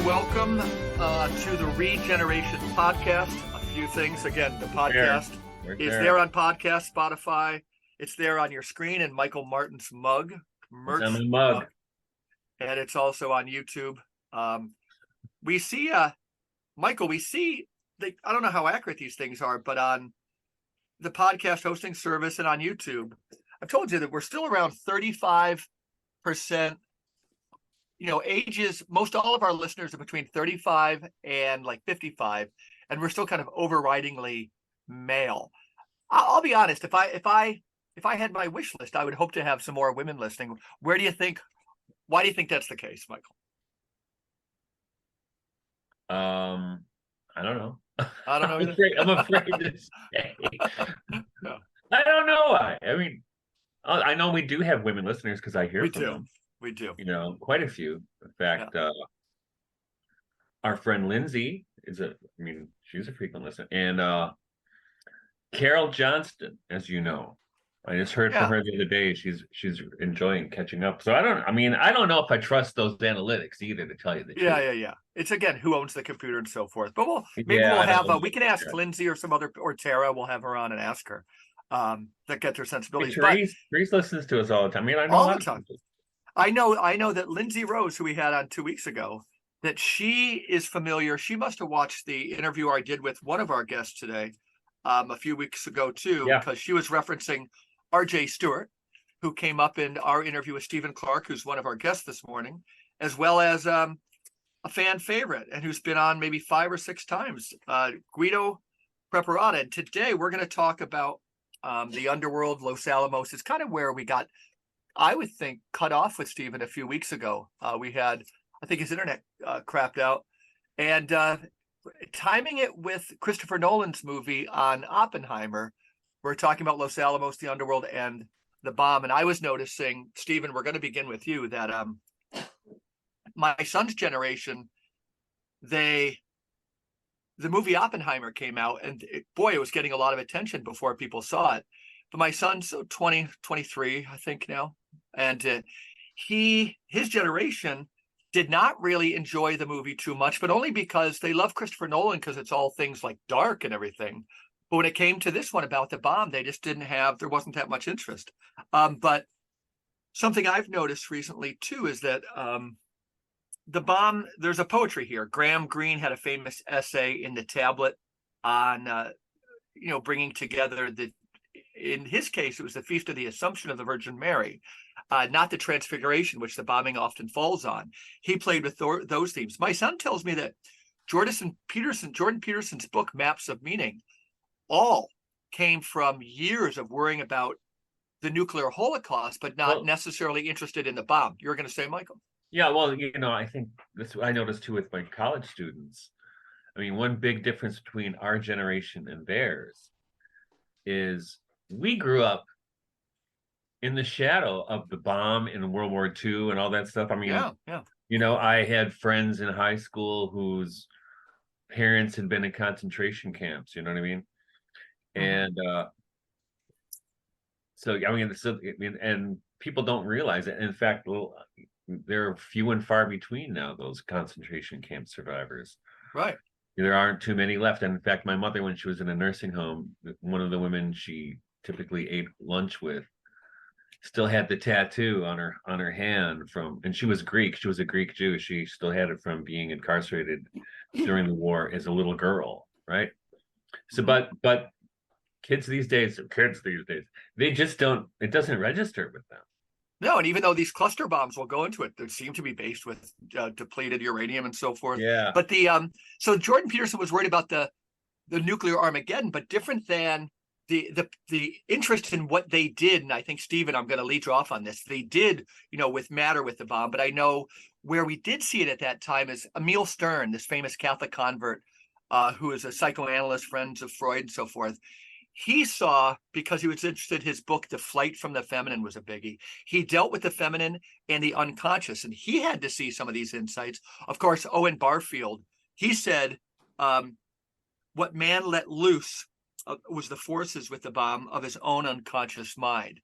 welcome to the Regeneration Podcast. A few things. Again, the podcast is there on podcast, Spotify. It's there on your screen and Michael Martin's merch mug. And it's also on YouTube. We see, Michael, I don't know how accurate these things are, but on the podcast hosting service and on YouTube, I've told you that we're still around 35%. Ages, most all of our listeners are between 35 and like 55, and we're still kind of overridingly male. I'll be honest, if I had my wish list, I would hope to have some more women listening. Why do you think that's the case, Michael? I don't know. I don't know. I'm afraid to say. No. I don't know why. I mean, I know we do have women listeners because I hear from them. We do. Quite a few. In fact, our friend Lindsay she's a frequent listener. And Carol Johnston, as you know, I just heard from her the other day. She's enjoying catching up. So I don't know if I trust those analytics either, to tell you the truth. Yeah. It's again, who owns the computer and so forth. But we can ask Lindsay or or Tara. We'll have her on and ask her that get their sensibilities. Therese listens to us all the time. I know all the time. I know that Lindsay Rose, who we had on 2 weeks ago, that she is familiar. She must have watched the interview I did with one of our guests today a few weeks ago too, because she was referencing R.J. Stewart, who came up in our interview with Stephen Clarke, who's one of our guests this morning, as well as a fan favorite and who's been on maybe 5 or 6 times, Guido Preparata. And today we're going to talk about the Underworld, Los Alamos. It's kind of where we got, I would think, cut off with Stephen a few weeks ago. We had, I think his internet crapped out. And timing it with Christopher Nolan's movie on Oppenheimer, we're talking about Los Alamos, the Underworld, and the bomb. And I was noticing, Stephen, we're going to begin with you, that my son's generation, the movie Oppenheimer came out, and it was getting a lot of attention before people saw it. But my son's 20, 23, I think now. And his generation did not really enjoy the movie too much, but only because they love Christopher Nolan because it's all things like dark and everything. But when it came to this one about the bomb, there wasn't that much interest. But something I've noticed recently too is that the bomb, there's a poetry here. Graham Greene had a famous essay in The Tablet on, bringing together in his case, it was the Feast of the Assumption of the Virgin Mary, not the Transfiguration, which the bombing often falls on. He played with those themes. My son tells me that Jordan Peterson's book, Maps of Meaning, all came from years of worrying about the nuclear holocaust, but not necessarily interested in the bomb. You were going to say, Michael? Yeah, well, I think this I noticed too with my college students. I mean, one big difference between our generation and theirs is we grew up in the shadow of the bomb in World War II and all that stuff. I mean, I had friends in high school whose parents had been in concentration camps, you know what I mean? And and people don't realize it. In fact, they're few and far between now, those concentration camp survivors. Right. There aren't too many left. And in fact, my mother, when she was in a nursing home, one of the women she typically ate lunch with still had the tattoo on her hand and she was Greek. She was a Greek Jew. She still had it from being incarcerated during the war as a little girl, right? So, but kids these days, they just don't. It doesn't register with them. No, and even though these cluster bombs will go into it, they seem to be based with depleted uranium and so forth. Yeah. But so Jordan Peterson was worried about the nuclear Armageddon, but different than the interest in what they did. And I think, Stephen, I'm going to lead you off on this. They did, with matter with the bomb. But I know where we did see it at that time is Emil Stern, this famous Catholic convert, who is a psychoanalyst, friends of Freud and so forth. He saw, because he was interested, his book, The Flight from the Feminine, was a biggie. He dealt with the feminine and the unconscious, and he had to see some of these insights. Of course, Owen Barfield, he said, what man let loose was the forces with the bomb of his own unconscious mind.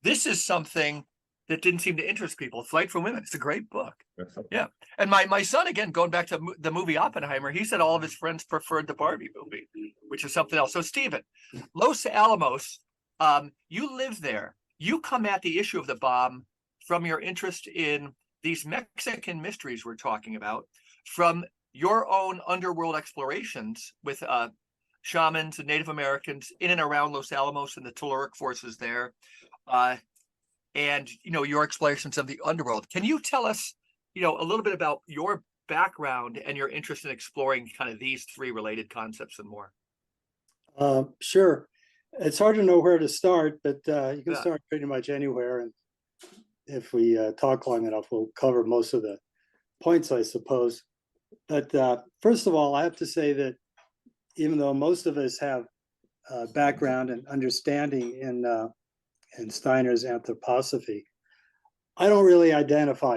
This is something that didn't seem to interest people. Flight for Women. It's a great book. Yeah. And my son, again, going back to the movie Oppenheimer, he said all of his friends preferred the Barbie movie, which is something else. So, Stephen, Los Alamos, you live there. You come at the issue of the bomb from your interest in these Mexican mysteries we're talking about, from your own underworld explorations with shamans and Native Americans in and around Los Alamos and the telluric forces there, and your explorations of the underworld. Can you tell us, a little bit about your background and your interest in exploring kind of these three related concepts and more? Sure. It's hard to know where to start, but you can start pretty much anywhere. And if we talk long enough, we'll cover most of the points, I suppose. But first of all, I have to say that even though most of us have background and understanding in Steiner's anthroposophy, I don't really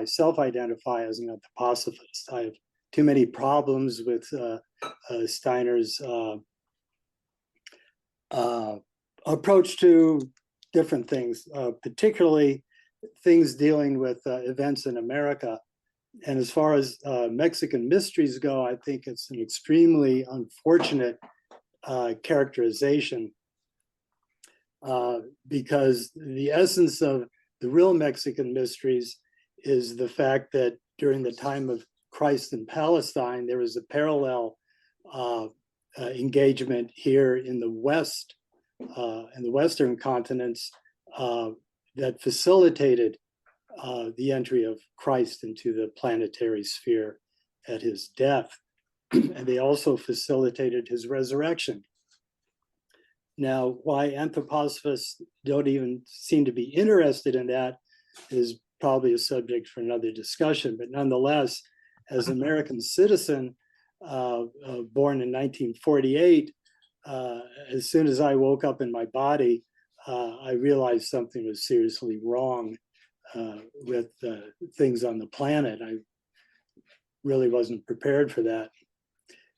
self-identify as an anthroposophist. I have too many problems with Steiner's approach to different things, particularly things dealing with events in America. And as far as Mexican mysteries go, I think it's an extremely unfortunate characterization, because the essence of the real Mexican mysteries is the fact that during the time of Christ in Palestine, there was a parallel engagement here in the West, in the Western continents, that facilitated the entry of Christ into the planetary sphere at his death. And they also facilitated his resurrection. Now, why anthroposophists don't even seem to be interested in that is probably a subject for another discussion. But nonetheless, as an American citizen, born in 1948, as soon as I woke up in my body, I realized something was seriously wrong with things on the planet. I really wasn't prepared for that,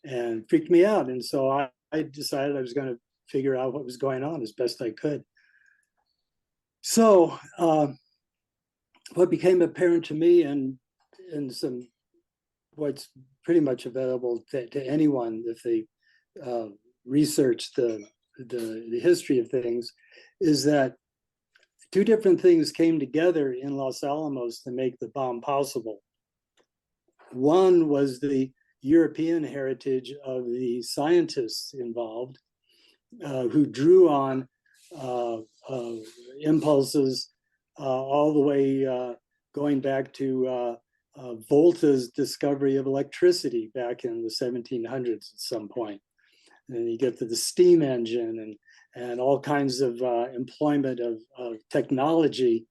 and freaked me out. And so I decided I was going to figure out what was going on as best I could. So what became apparent to me, and some what's pretty much available to anyone if they research the history of things, is that two different things came together in Los Alamos to make the bomb possible. One was the European heritage of the scientists involved, who drew on impulses all the way going back to Volta's discovery of electricity back in the 1700s at some point. And then you get to the steam engine and all kinds of employment of technology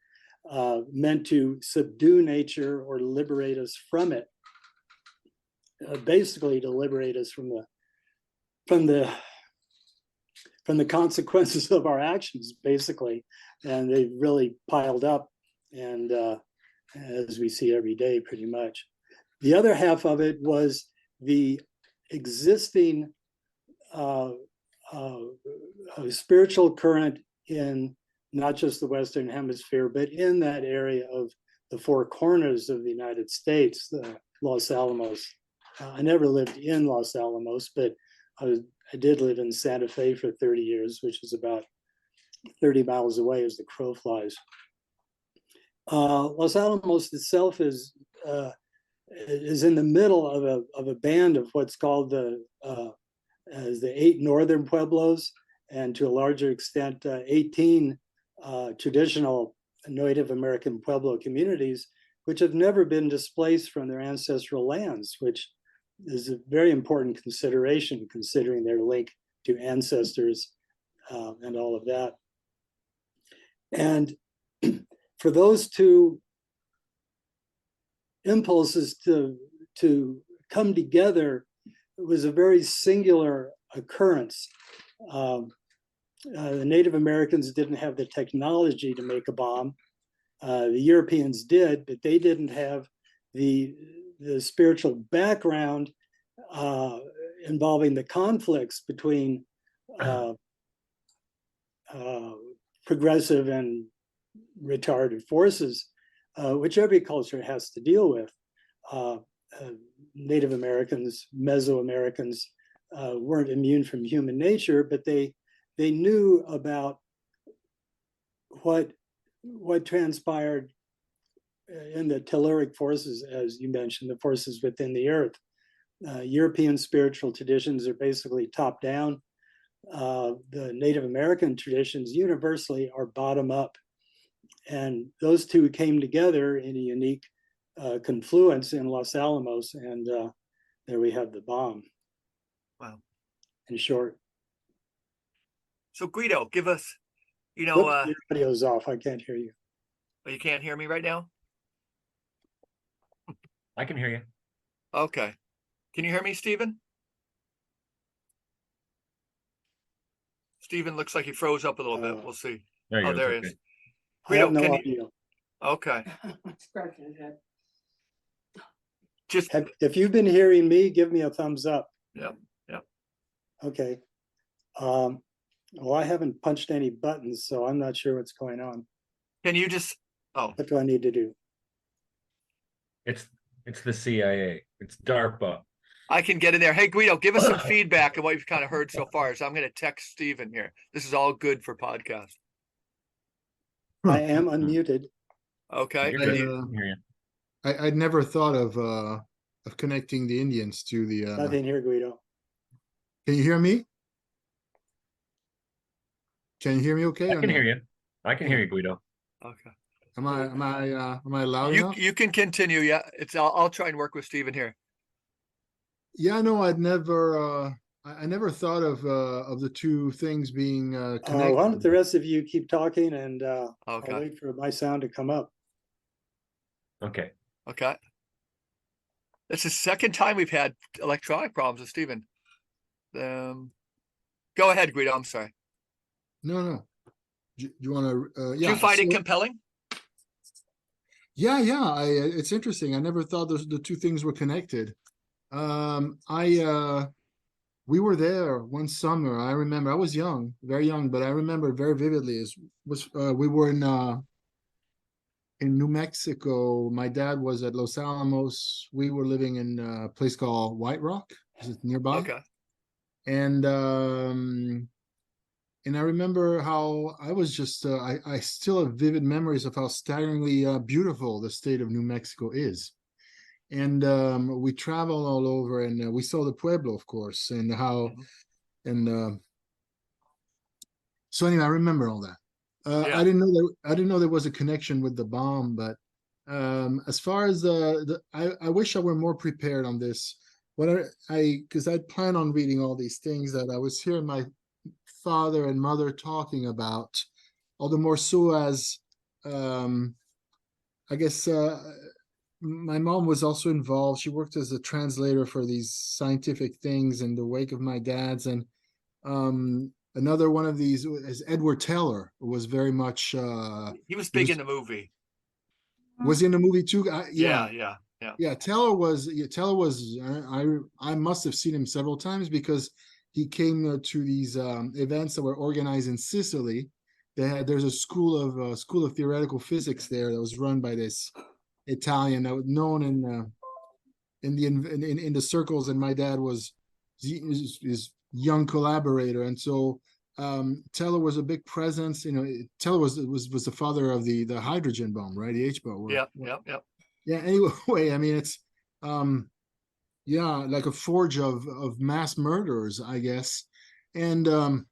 meant to subdue nature or liberate us from it. Basically, to liberate us from the consequences of our actions, basically. And they've really piled up, and as we see every day, pretty much. The other half of it was the existing spiritual current in not just the Western Hemisphere, but in that area of the four corners of the United States, Los Alamos. I never lived in Los Alamos, but I did live in Santa Fe for 30 years, which is about 30 miles away as the crow flies. Los Alamos itself is in the middle of a band of what's called as the 8 northern pueblos, and to a larger extent, 18 traditional Native American Pueblo communities, which have never been displaced from their ancestral lands, which is a very important consideration, considering their link to ancestors and all of that. And for those two impulses to come together, it was a very singular occurrence. The Native Americans didn't have the technology to make a bomb. The Europeans did, but they didn't have the spiritual background involving the conflicts between progressive and retarded forces which every culture has to deal with. Uh, Native Americans, Mesoamericans weren't immune from human nature, but they knew about what transpired in the telluric forces, as you mentioned, the forces within the earth. European spiritual traditions are basically top down. The Native American traditions universally are bottom up. And those two came together in a unique confluence in Los Alamos, and there we have the bomb. Wow. In short. So Guido, give us, Whoops, your audio's off. I can't hear you. you can't hear me right now? I can hear you. Okay. Can you hear me, Stephen? Stephen looks like he froze up a little bit. We'll see. There you Oh, go. there It's he is. I have Guido, no can you? audio. Okay. Scratching his head. Just, If you've been hearing me, give me a thumbs up. yeah. Okay. Well, I haven't punched any buttons, so I'm not sure what's going on. Can you just, oh, What do I need to do? It's the CIA. It's DARPA. I can get in there. Hey, Guido, give us some feedback on what you've kind of heard so far. So I'm going to text Stephen here. This is all good for podcast. I am unmuted. Okay. You're Can good. you, I can hear you. I'd never thought of connecting the Indians to the. Nothing here, Guido. Can you hear me? Can you hear me? Okay. I or can no? hear you. I can hear you, Guido. okay. Am I loud enough? You can continue. Yeah. I'll try and work with Stephen here. Yeah, no, I never thought of the two things being Why connected. don't the rest of you keep talking, and I'll Okay. wait for my sound to come up. Okay. Okay. It's the second time we've had electronic problems with Stephen. Go ahead, Guido. I'm sorry. No. Do you want to? Do Yeah. you find it so- compelling? Yeah. It's interesting. I never thought the two things were connected. We were there one summer. I remember I was young, very young, but I remember very vividly. We were in New Mexico. My dad was at Los Alamos. We were living in a place called White Rock. Is it nearby? Okay. And I remember how I was just I still have vivid memories of how staggeringly beautiful the state of New Mexico is. And we traveled all over, and we saw the Pueblo, of course, and how and so anyway, I remember all that. Yeah. I didn't know there was a connection with the bomb, but as far as I wish I were more prepared on this. Because I plan on reading all these things that I was hearing my father and mother talking about, all the more so as I guess my mom was also involved. She worked as a translator for these scientific things in the wake of my dad's, and another one of these is Edward Teller, who was very much He was big in the movie. was he in the movie too. Yeah. Teller was I must have seen him several times because he came to these events that were organized in Sicily. There's a school of theoretical physics there that was run by this Italian that was known in the circles, and my dad was his young collaborator, and so Teller was a big presence. Teller was the father of the hydrogen bomb, right? The H bomb. Yeah. Anyway, I mean, it's like a forge of mass murderers, I guess. And the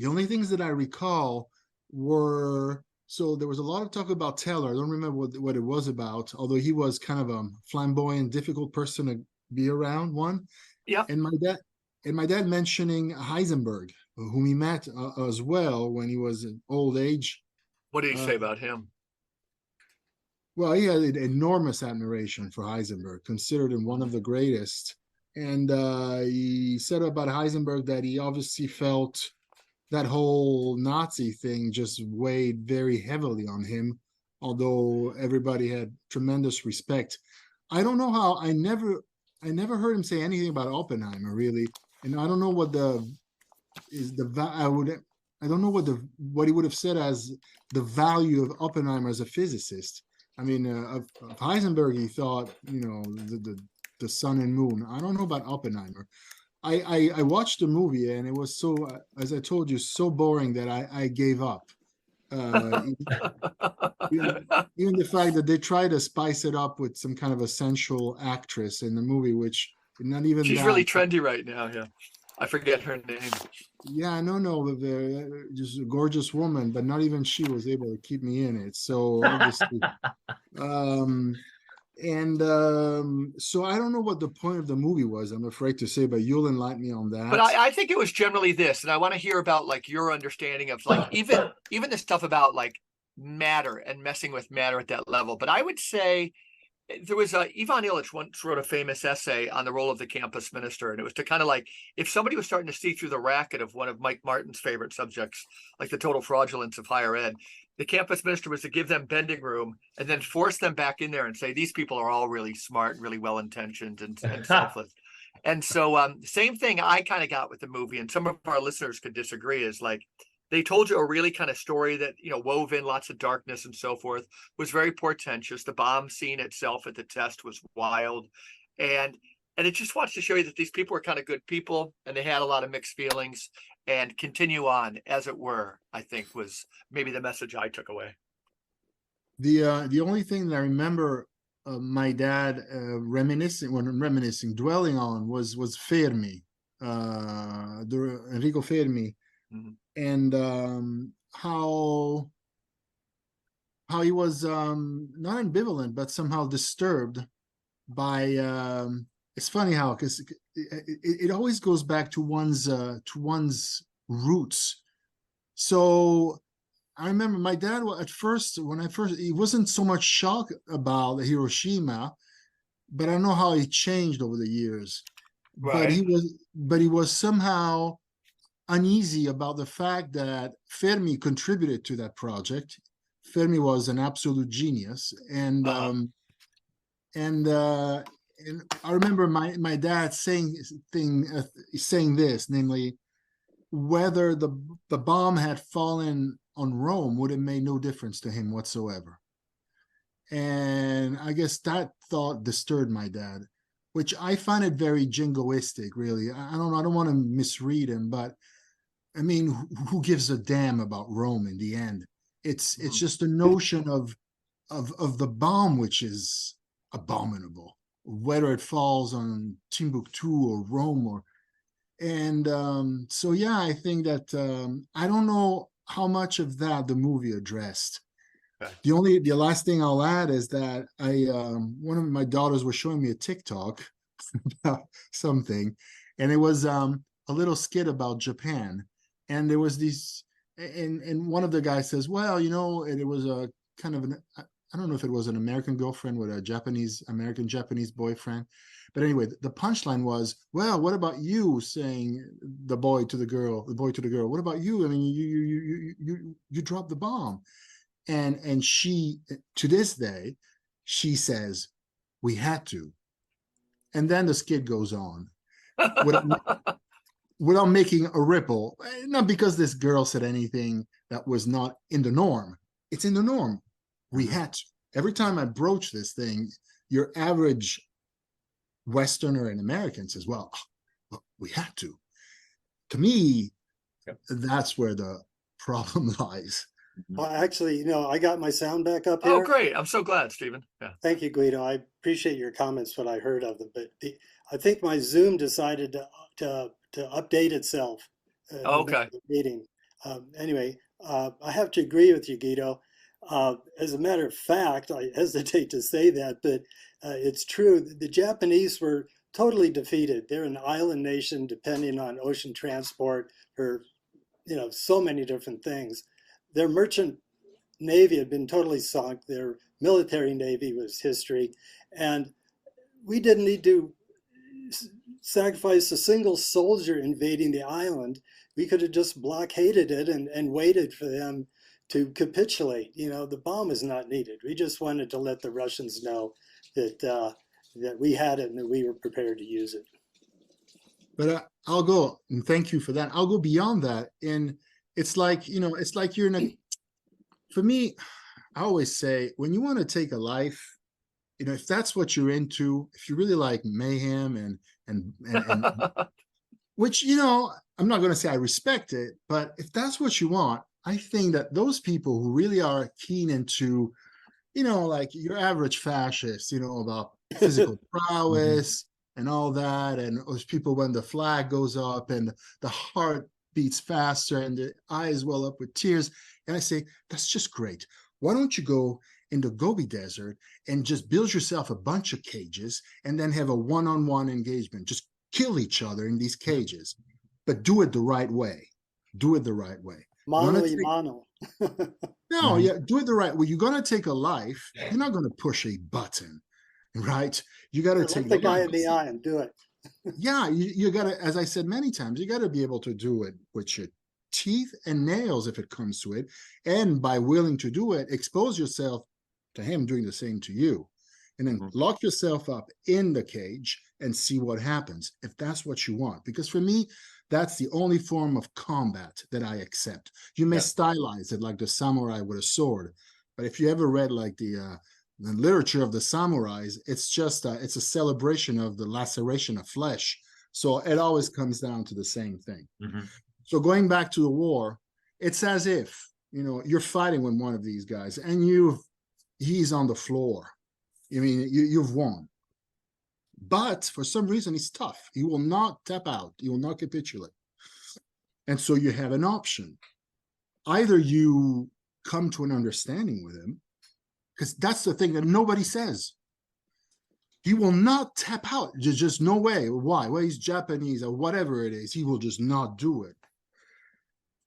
only things that I recall were, so there was a lot of talk about Teller. I don't remember what it was about, although he was kind of a flamboyant, difficult person to be around. One. Yeah. And my dad mentioning Heisenberg, whom he met as well when he was in old age. What did he say about him? Well, he had an enormous admiration for Heisenberg, considered him one of the greatest. And he said about Heisenberg that he obviously felt that whole Nazi thing just weighed very heavily on him, although everybody had tremendous respect. I don't know how, I never heard him say anything about Oppenheimer, really. And I don't know what what he would have said as the value of Oppenheimer as a physicist. I mean, of Heisenberg, he thought, the sun and moon. I don't know about Oppenheimer. I watched the movie and it was so, as I told you, so boring that I gave up. Even, even the fact that they try to spice it up with some kind of essential actress in the movie, which not even She's that. really trendy right now. Yeah. I forget her name. Yeah, no, but just a gorgeous woman, but not even she was able to keep me in it. So obviously, um, so I don't know what the point of the movie was, I'm afraid to say, but you'll enlighten me on But that. I think it was generally this, and I want to hear about like your understanding of like even the stuff about like matter and messing with matter at that level. But I would say there was Ivan Illich once wrote a famous essay on the role of the campus minister, and it was to kind of like if somebody was starting to see through the racket of one of Mike Martin's favorite subjects, like the total fraudulence of higher ed, the campus minister was to give them bending room and then force them back in there and say these people are all really smart, really well intentioned, and selfless. And so, same thing I kind of got with the movie, and some of our listeners could disagree. Is like they told you a really kind of story that wove in lots of darkness and so forth, was very portentous. The bomb scene itself at the test was wild, and it just wants to show you that these people were kind of good people and they had a lot of mixed feelings, and continue on as it were, I think was maybe the message I took away. The only thing that I remember my dad dwelling on was Fermi, Enrico Fermi, and how he was not ambivalent but somehow disturbed by it's funny how, because it always goes back to one's roots. So I remember my dad, at first, he wasn't so much shocked about Hiroshima, but I don't know how he changed over the years. But Right. he was somehow uneasy about the fact that Fermi contributed to that project. Fermi was an absolute genius, and and I remember my dad saying this, namely, whether the bomb had fallen on Rome would have made no difference to him whatsoever. And I guess that thought disturbed my dad, which I find it very jingoistic, really. I don't know, I don't want to misread him, but I mean, who gives a damn about Rome in the end? It's just a notion of the bomb, which is abominable, whether it falls on Timbuktu or Rome or. And so yeah, I think that I don't know how much of that the movie addressed. Okay. The last thing I'll add is that one of my daughters was showing me a TikTok about something, and it was a little skit about Japan, and there was these, and one of the guys says, well, and it was a kind of an, I don't know if it was an American girlfriend with a American Japanese boyfriend. But anyway, the punchline was, well, what about you, saying the boy to the girl, what about you? I mean, you dropped the bomb. And she, to this day, she says, we had to. And then the skit goes on without making a ripple, not because this girl said anything that was not in the norm. It's in the norm. We had to. Every time I broach this thing, your average Westerner and American says, well, we had to. To me, that's where the problem lies. Well, actually, I got my sound back up here. Oh, great. I'm so glad, Stephen. Yeah. Thank you, Guido. I appreciate your comments, what I heard of them. But I think my Zoom decided to update itself. Okay. The meeting. Anyway, I have to agree with you, Guido. As a matter of fact, I hesitate to say that, but it's true. The Japanese were totally defeated. They're an island nation depending on ocean transport for, so many different things. Their merchant navy had been totally sunk. Their military navy was history. And we didn't need to sacrifice a single soldier invading the island. We could have just blockaded it and waited for them to capitulate. The bomb is not needed. We just wanted to let the Russians know that we had it and that we were prepared to use it. But I'll go, and thank you for that. I'll go beyond that. And it's like, it's like you're in a, for me, I always say, when you want to take a life, if that's what you're into, if you really like mayhem and which, I'm not going to say I respect it, but if that's what you want, I think that those people who really are keen into, like your average fascist, about physical prowess and all that, and those people when the flag goes up and the heart beats faster and the eyes well up with tears. And I say, that's just great. Why don't you go in the Gobi Desert and just build yourself a bunch of cages and then have a one-on-one engagement? Just kill each other in these cages, but do it the right way. Do it the right way. Mano y mano. No, yeah, do it the right way. You're going to take a life. You're not going to push a button, right? You got to take Look the guy in the eye and do it. Yeah, you got to, as I said many times, you got to be able to do it with your teeth and nails if it comes to it. And by willing to do it, expose yourself to him doing the same to you. And then lock yourself up in the cage and see what happens, if that's what you want. Because for me, that's the only form of combat that I accept. You may stylize it like the samurai with a sword, but if you ever read like the literature of the samurais, it's just it's a celebration of the laceration of flesh. So it always comes down to the same thing. So going back to the war, it's as if you're fighting with one of these guys and he's on the floor. I mean, you've won. But for some reason, he's tough. He will not tap out. He will not capitulate. And so you have an option. Either you come to an understanding with him, because that's the thing that nobody says. He will not tap out. There's just no way. Why? Well, he's Japanese or whatever it is. He will just not do it.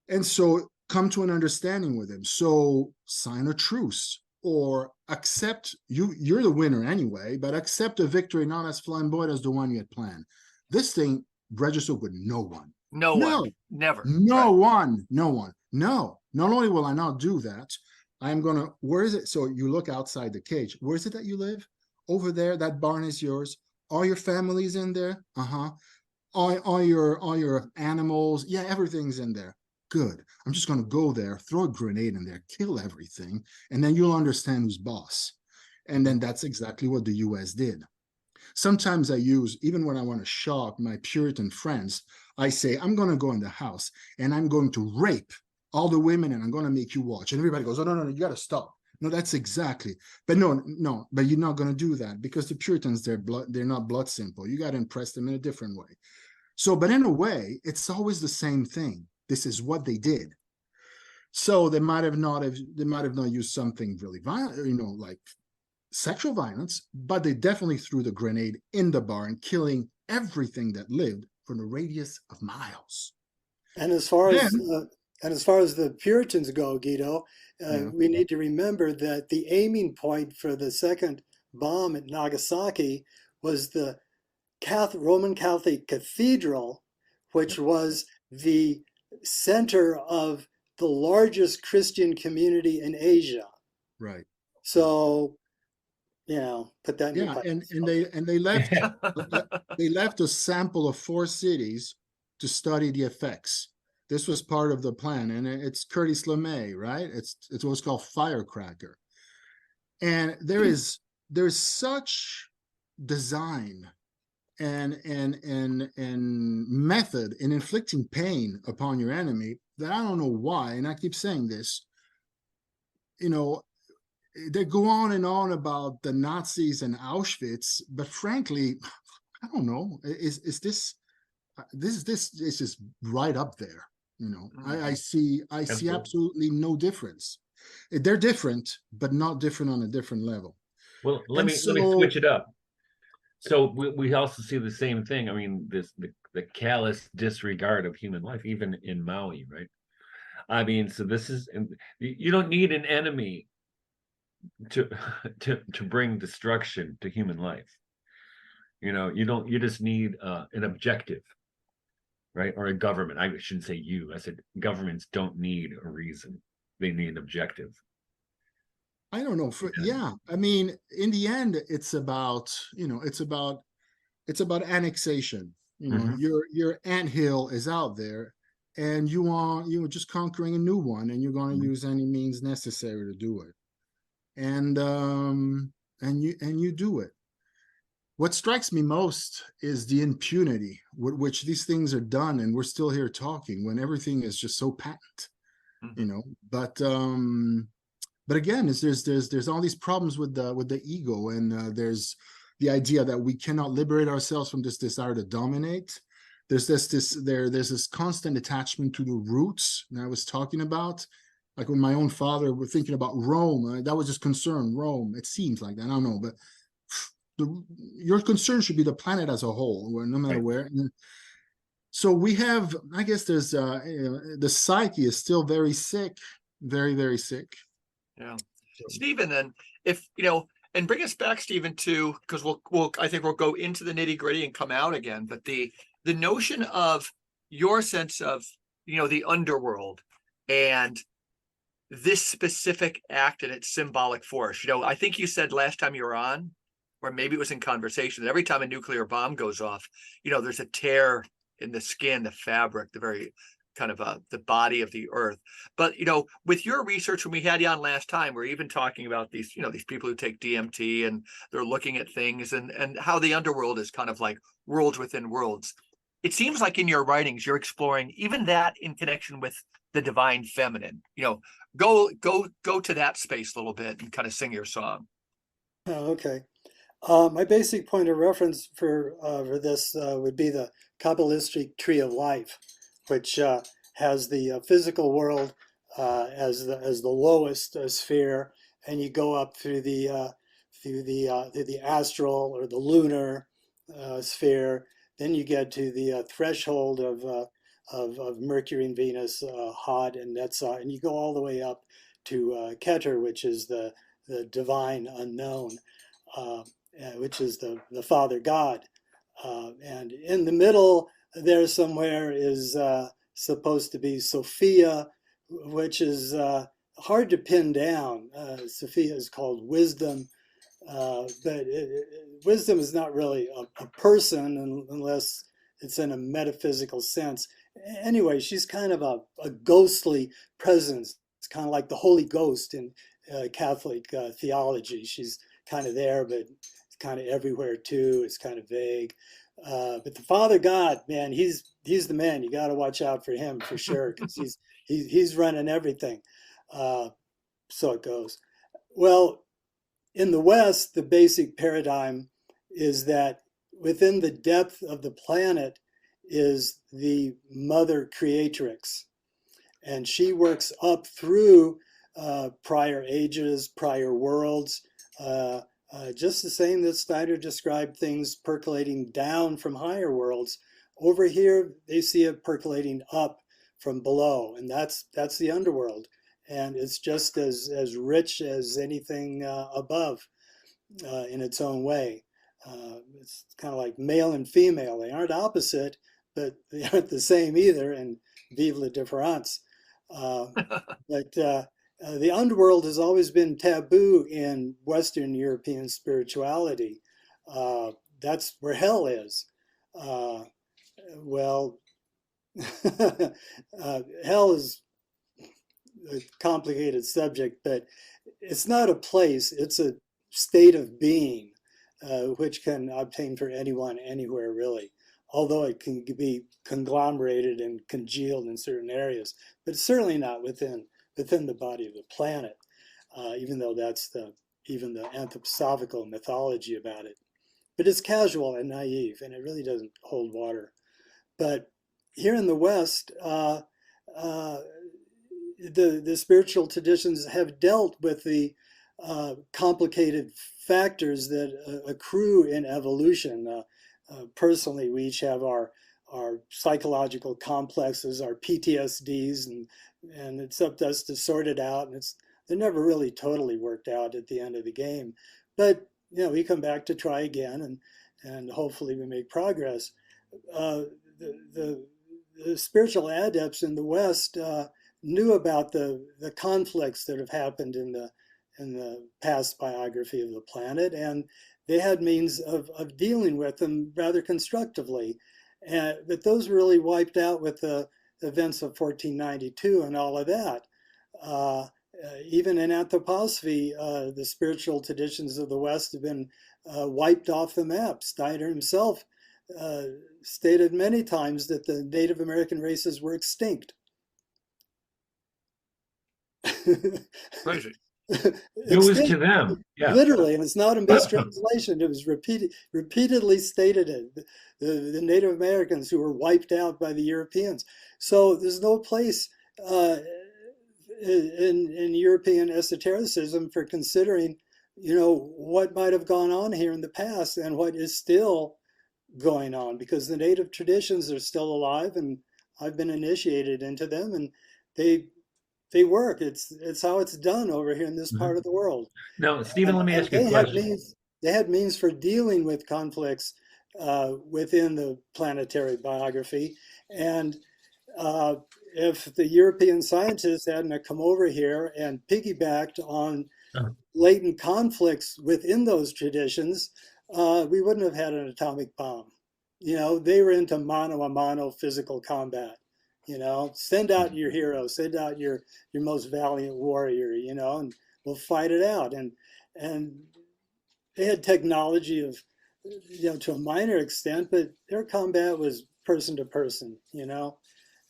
And so come to an understanding with him. So sign a truce. Or accept, you're the winner anyway, but accept a victory not as flamboyant as the one you had planned. This thing registered with no one. No one. Never. No one. No. Not only will I not do that, I'm going to, where is it? So you look outside the cage. Where is it that you live? Over there, that barn is yours. All your family's in there? All your animals. Yeah, everything's in there. Good. I'm just going to go there, throw a grenade in there, kill everything, and then you'll understand who's boss. And then that's exactly what the US did. Sometimes I use, even when I want to shock my Puritan friends, I say, I'm going to go in the house and I'm going to rape all the women and I'm going to make you watch. And everybody goes, oh, no, you got to stop. No, that's exactly. But no, but you're not going to do that because the Puritans, they're not blood simple. You got to impress them in a different way. So, but in a way, it's always the same thing. This is what they did. So they might have not used something really violent, like sexual violence, but they definitely threw the grenade in the barn, killing everything that lived from a radius of miles. And as far as the Puritans go, Guido, we need to remember that the aiming point for the second bomb at Nagasaki was the Roman Catholic Cathedral, which was the center of the largest Christian community in Asia. Right. So, put that in your and they left they left a sample of 4 cities to study the effects. This was part of the plan, and it's Curtis LeMay, right? It's what's called firecracker. And there's such design and method in inflicting pain upon your enemy that I don't know why, and I keep saying this, they go on and on about the Nazis and Auschwitz, but frankly, I don't know. Is this is just right up there? I see absolutely no difference. They're different, but not different on a different level. Well, let me switch it up. So we also see the same thing. I mean, the callous disregard of human life, even in Maui, right? I mean, so this is, you don't need an enemy to bring destruction to human life. You just need an objective, right? Or a government. I shouldn't say you. I said governments don't need a reason. They need an objective. I don't know. I mean, in the end, it's about annexation. Your anthill is out there, and you're just conquering a new one, and you're going to use any means necessary to do it. and you do it. What strikes me most is the impunity with which these things are done, and we're still here talking when everything is just so patent, you know. But again, there's all these problems with the ego, and there's the idea that we cannot liberate ourselves from this desire to dominate. There's this constant attachment to the roots that I was talking about. Like when my own father was thinking about Rome, that was just concern, Rome. It seems like that. I don't know, but your concern should be the planet as a whole, no matter where. So we have, I guess there's the psyche is still very sick, very, very sick. Yeah. Stephen, then, if you know, and bring us back, Stephen, to, because I think we'll go into the nitty-gritty and come out again, but the notion of your sense of, you know, the underworld and this specific act and its symbolic force. You know, I think you said last time you were on, or maybe it was in conversation, that every time a nuclear bomb goes off, you know, there's a tear in the skin, the fabric, the very kind of the body of the earth. But, you know, with your research, when we had you on last time, we're even talking about these, you know, these people who take DMT and they're looking at things and how the underworld is kind of like worlds within worlds. It seems like in your writings, you're exploring even that in connection with the divine feminine. You know, go to that space a little bit and kind of sing your song. Oh, okay. My basic point of reference for this would be the Kabbalistic tree of life, which has the physical world as the lowest sphere, and you go up through the astral or the lunar sphere. Then you get to the threshold of Mercury and Venus, hot, and that's and you go all the way up to Keter, which is the divine unknown. Which is the Father God. And in the middle there somewhere is supposed to be Sophia, which is hard to pin down. Sophia is called wisdom, but wisdom is not really a person unless it's in a metaphysical sense. Anyway, she's kind of a ghostly presence. It's kind of like the Holy Ghost in Catholic theology. She's kind of there, but kind of everywhere too. It's kind of vague. But the Father God, man, he's the man. You got to watch out for him for sure, because he's running everything. So it goes. Well, in the West, the basic paradigm is that within the depth of the planet is the mother creatrix, and she works up through prior ages, prior worlds. Just the same that Snyder described things percolating down from higher worlds. Over here, they see it percolating up from below, and that's the underworld. And it's just as rich as anything above in its own way. It's kind of like male and female. They aren't opposite, but they aren't the same either, and vive la différence. But the underworld has always been taboo in Western European spirituality. That's where hell is. Well, hell is a complicated subject, but it's not a place, it's a state of being, which can obtain for anyone, anywhere, really. Although it can be conglomerated and congealed in certain areas, but it's certainly not within the body of the planet, even though that's even the anthroposophical mythology about it. But it's casual and naive, and it really doesn't hold water. But here in the West, the spiritual traditions have dealt with the complicated factors that accrue in evolution. Personally, we each have our psychological complexes, our PTSDs, and it's up to us to sort it out. And they're never really totally worked out at the end of the game. But you know, we come back to try again, and hopefully we make progress. The spiritual adepts in the West knew about the conflicts that have happened in the past biography of the planet, and they had means of dealing with them rather constructively. But those were really wiped out with the events of 1492 and all of that. even in anthroposophy, the spiritual traditions of the West have been wiped off the map. Steiner himself stated many times that the Native American races were extinct. Crazy. News to them. Yeah. Literally, and it's not a mistranslation. It was repeatedly stated. The Native Americans who were wiped out by the Europeans. So there's no place in European esotericism for considering, what might have gone on here in the past and what is still going on, because the native traditions are still alive, and I've been initiated into them, and they work. It's how it's done over here in this part of the world. Now, Stephen, let me And ask you a question. they had means for dealing with conflicts within the planetary biography. And if the European scientists hadn't come over here and piggybacked on latent conflicts within those traditions, we wouldn't have had an atomic bomb. They were into mano a mano physical combat. Send out your hero, send out your most valiant warrior, and we'll fight it out. And they had technology of, to a minor extent, but their combat was person to person,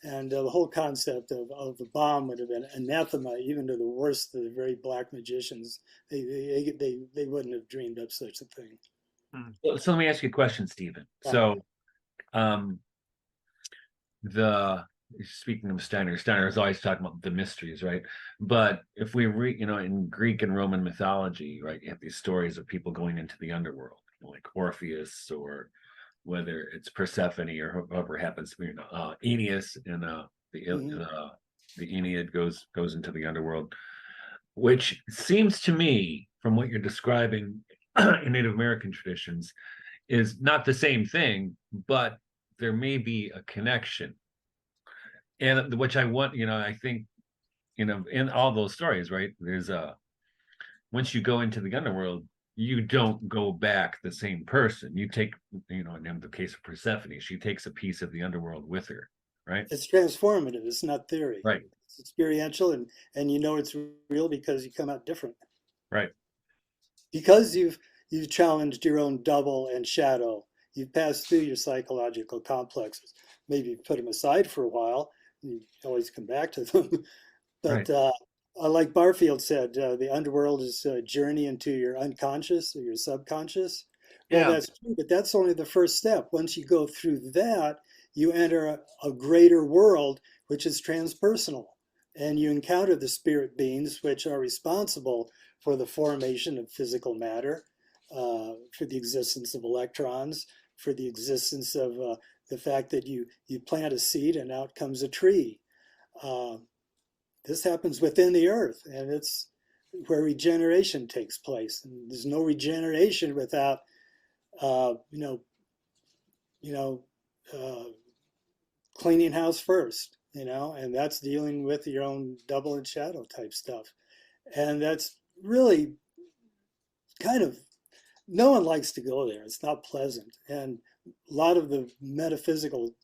and the whole concept of the bomb would have been anathema even to the worst of the very black magicians. They wouldn't have dreamed up such a thing. So let me ask you a question, Stephen. Yeah. So, speaking of Steiner is always talking about the mysteries, right? But if we read, in Greek and Roman mythology, right, you have these stories of people going into the underworld, like Orpheus, or whether it's Persephone or whoever happens to be, Aeneas in the Aeneid goes into the underworld, which seems to me, from what you're describing in Native American traditions, is not the same thing, but there may be a connection. And which I want, I think, in all those stories, right, there's once you go into the underworld, you don't go back the same person. You take, in the case of Persephone, she takes a piece of the underworld with her, right? It's transformative. It's not theory. Right. It's experiential, and it's real because you come out different. Right. Because you've challenged your own double and shadow. You've passed through your psychological complexes. Maybe you put them aside for a while. You always come back to them. But Right. Like Barfield said, the underworld is a journey into your unconscious or your subconscious. Well, Yeah. that's true, but that's only the first step. Once you go through that, you enter a greater world, which is transpersonal. And you encounter the spirit beings, which are responsible for the formation of physical matter, for the existence of electrons, for the existence of the fact that you plant a seed and out comes a tree. This happens within the earth, and it's where regeneration takes place. And there's no regeneration without, cleaning house first, and that's dealing with your own double and shadow type stuff. And that's really kind of, no one likes to go there. It's not pleasant. And a lot of the metaphysical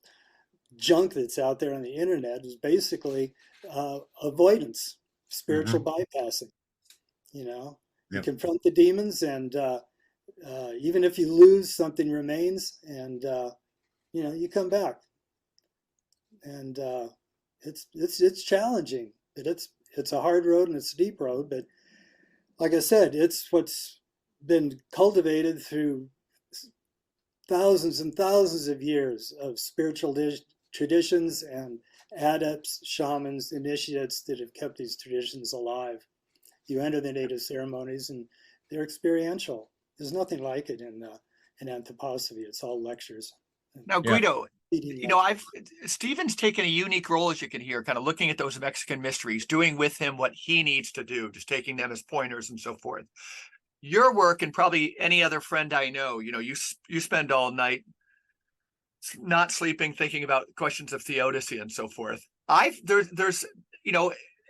junk that's out there on the internet is basically avoidance, spiritual bypassing. You confront the demons, and even if you lose, something remains, and you come back. And it's challenging, but it's a hard road and it's a deep road. But like I said, it's what's been cultivated through thousands and thousands of years of spiritual traditions and adepts, shamans, initiates that have kept these traditions alive. You enter the native ceremonies and they're experiential. There's nothing like it in anthroposophy. It's all lectures. Now, Guido, Stephen's taken a unique role, as you can hear, kind of looking at those Mexican mysteries, doing with him what he needs to do, just taking them as pointers and so forth. Your work, and probably any other friend I know, you spend all night not sleeping, thinking about questions of theodicy and so forth. There's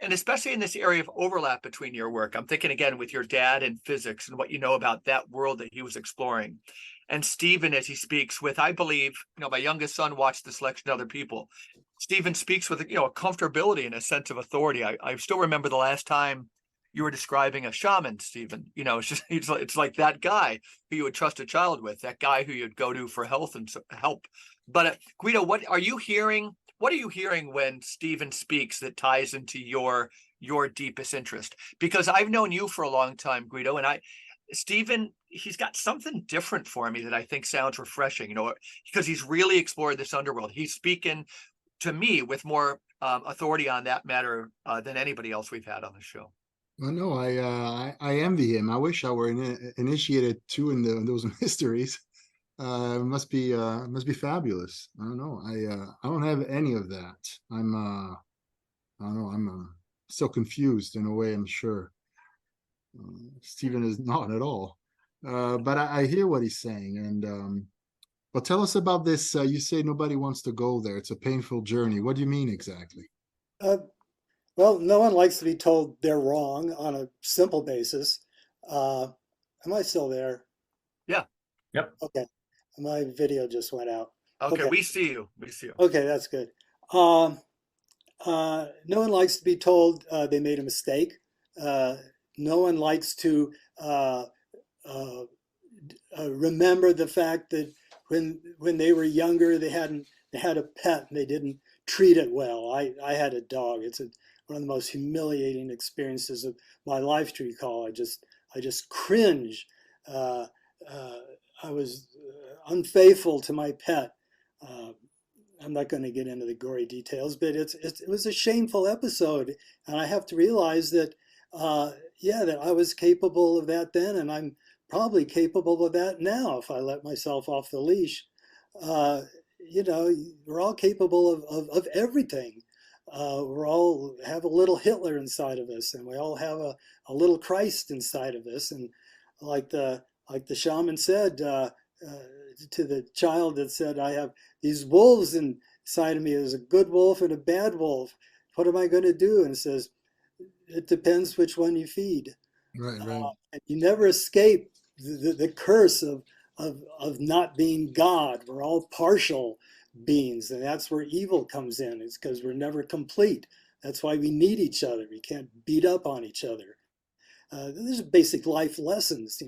and especially in this area of overlap between your work, I'm thinking again with your dad and physics and what you know about that world that he was exploring. And Stephen, as he speaks with, I believe, my youngest son watched the selection of other people. Stephen speaks with, a comfortability and a sense of authority. I still remember the last time you were describing a shaman, Stephen. It's just it's like that guy who you would trust a child with, that guy who you'd go to for health and help. But Guido, what are you hearing? What are you hearing when Stephen speaks that ties into your deepest interest? Because I've known you for a long time, Guido, and Stephen, he's got something different for me that I think sounds refreshing, because he's really explored this underworld. He's speaking to me with more authority on that matter than anybody else we've had on the show. Well, no, I envy him. I wish I were initiated too in those mysteries. Must be fabulous. I don't know. I don't have any of that. I don't know. I'm so confused in a way. I'm sure Stephen is not at all. But I hear what he's saying, and but tell us about this. You say nobody wants to go there. It's a painful journey. What do you mean exactly? Uh, well, no one likes to be told they're wrong on a simple basis. Am I still there? Yeah. Yep. Okay. My video just went out. Okay, we see you. We see you. Okay, that's good. No one likes to be told they made a mistake. No one likes to remember the fact that when they were younger, they had a pet and they didn't treat it well. I had a dog. It's one of the most humiliating experiences of my life to recall. I just cringe. I was unfaithful to my pet. I'm not going to get into the gory details, but it was a shameful episode, and I have to realize that that I was capable of that then, and I'm probably capable of that now if I let myself off the leash. We're all capable of everything. We all have a little Hitler inside of us, and we all have a little Christ inside of us. And like the shaman said to the child that said, "I have these wolves inside of me. There's a good wolf and a bad wolf. What am I going to do?" And it says, "It depends which one you feed." Right. And you never escape the curse of not being God. We're all partial beings, and that's where evil comes in. It's because we're never complete. That's why we need each other. We can't beat up on each other. There's basic life lessons,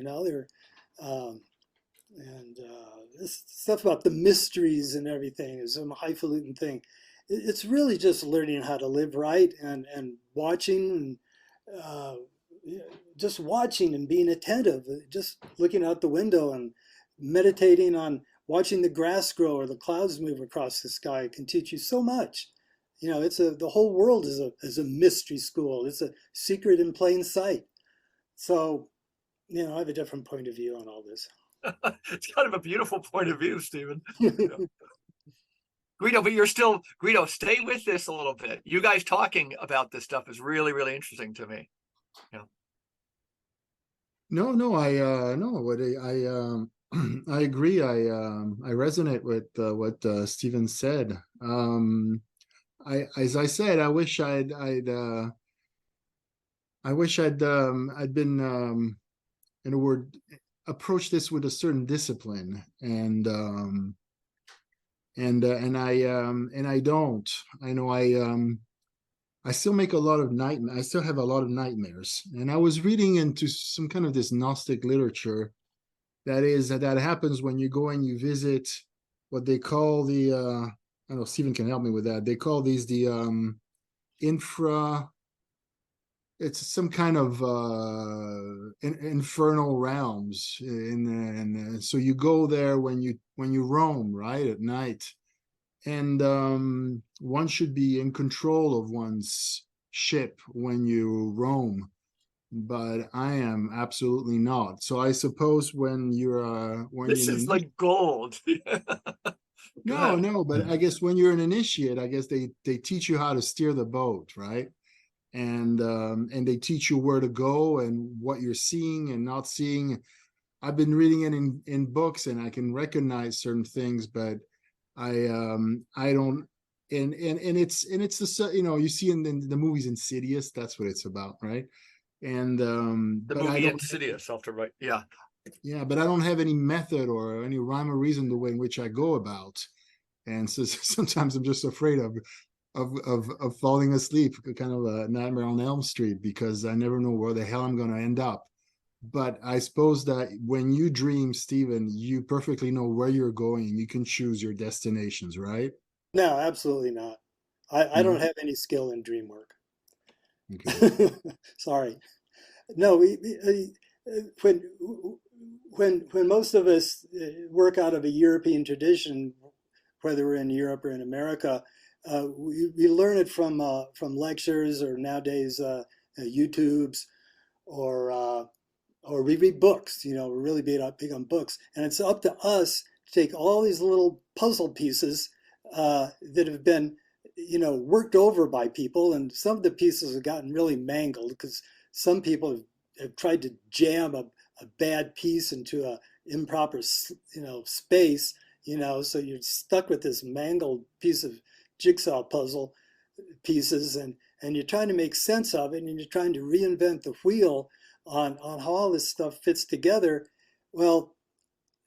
this stuff about the mysteries and everything is some highfalutin thing. It's really just learning how to live right and watching and just watching and being attentive, just looking out the window and meditating on watching the grass grow or the clouds move across the sky can teach you so much. The whole world is a mystery school. It's a secret in plain sight. So, I have a different point of view on all this. It's kind of a beautiful point of view, Stephen. Guido, but Guido, stay with this a little bit. You guys talking about this stuff is really, really interesting to me. No, I agree. I resonate with what Stephen said. As I said, I wish I'd been in a word approach this with a certain discipline, and I don't. I know I still make a lot of nightmares. I still have a lot of nightmares. And I was reading into some kind of this Gnostic literature that happens when you go and you visit what they call the I don't know, Stephen can help me with that. They call these the it's some kind of infernal realms, and so you go there when you roam, right, at night. And one should be in control of one's ship when you roam, but I am absolutely not. So I suppose when This is like gold. No, but I guess when you're an initiate, I guess they teach you how to steer the boat, right? And they teach you where to go and what you're seeing and not seeing. I've been reading it in books, and I can recognize certain things, but I don't. And it's the you see in the movies Insidious, that's what it's about, right? And the but movie Insidious, off to right, yeah, but I don't have any method or any rhyme or reason the way in which I go about. And so sometimes I'm just afraid of falling asleep, kind of a Nightmare on Elm Street, because I never know where the hell I'm going to end up. But I suppose that when you dream, Stephen, you perfectly know where you're going. You can choose your destinations, right? No, absolutely not. I No? don't have any skill in dream work. Okay. Sorry. No, when most of us work out of a European tradition, whether we're in Europe or in America, we learn it from lectures, or nowadays YouTubes, or or we read books. You know, we're really big on books, and it's up to us to take all these little puzzle pieces that have been, you know, worked over by people, and some of the pieces have gotten really mangled because some people have tried to jam a bad piece into a improper, you know, space, you know, so you're stuck with this mangled piece of jigsaw puzzle pieces, and you're trying to make sense of it, and you're trying to reinvent the wheel on how all this stuff fits together. Well,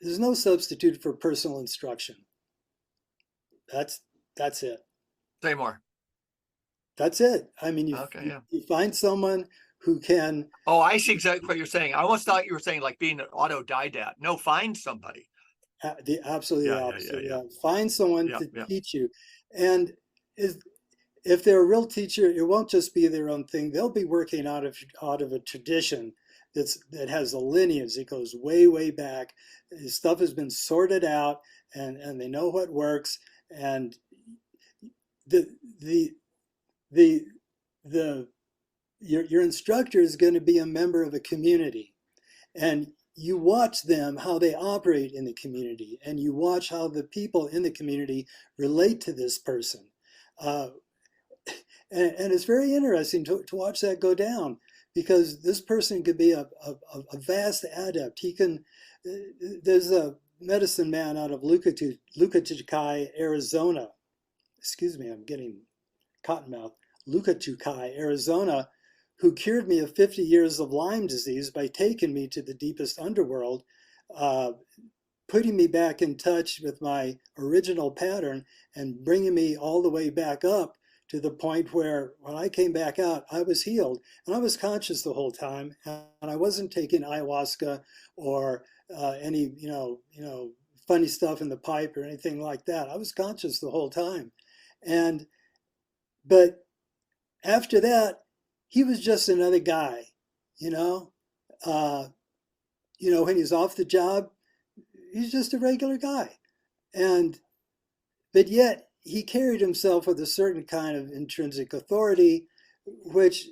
there's no substitute for personal instruction. That's it. Say more. That's it. I mean, Okay, yeah. you find someone who can. Oh, I see exactly what you're saying. I almost thought you were saying like being an autodidact. No, find somebody. Absolutely Yeah, opposite. yeah. Find someone Yeah, to yeah. teach you, and if they're a real teacher, it won't just be their own thing. They'll be working out of a tradition that has a lineage that goes way back. Stuff has been sorted out, and they know what works. And the the the your instructor is going to be a member of a community, and you watch them, how they operate in the community, and you watch how the people in the community relate to this person. Uh, and it's very interesting to watch that go down, because this person could be a vast adept. He can, there's a medicine man out of Lukachukai, Arizona. Excuse me, I'm getting cottonmouth. Lukachukai, Arizona, who cured me of 50 years of Lyme disease by taking me to the deepest underworld, putting me back in touch with my original pattern, and bringing me all the way back up to the point where when I came back out, I was healed, and I was conscious the whole time, and I wasn't taking ayahuasca or any funny stuff in the pipe or anything like that. I was conscious the whole time, and but after that, he was just another guy, you know. When he's off the job, he's just a regular guy, and but yet he carried himself with a certain kind of intrinsic authority, which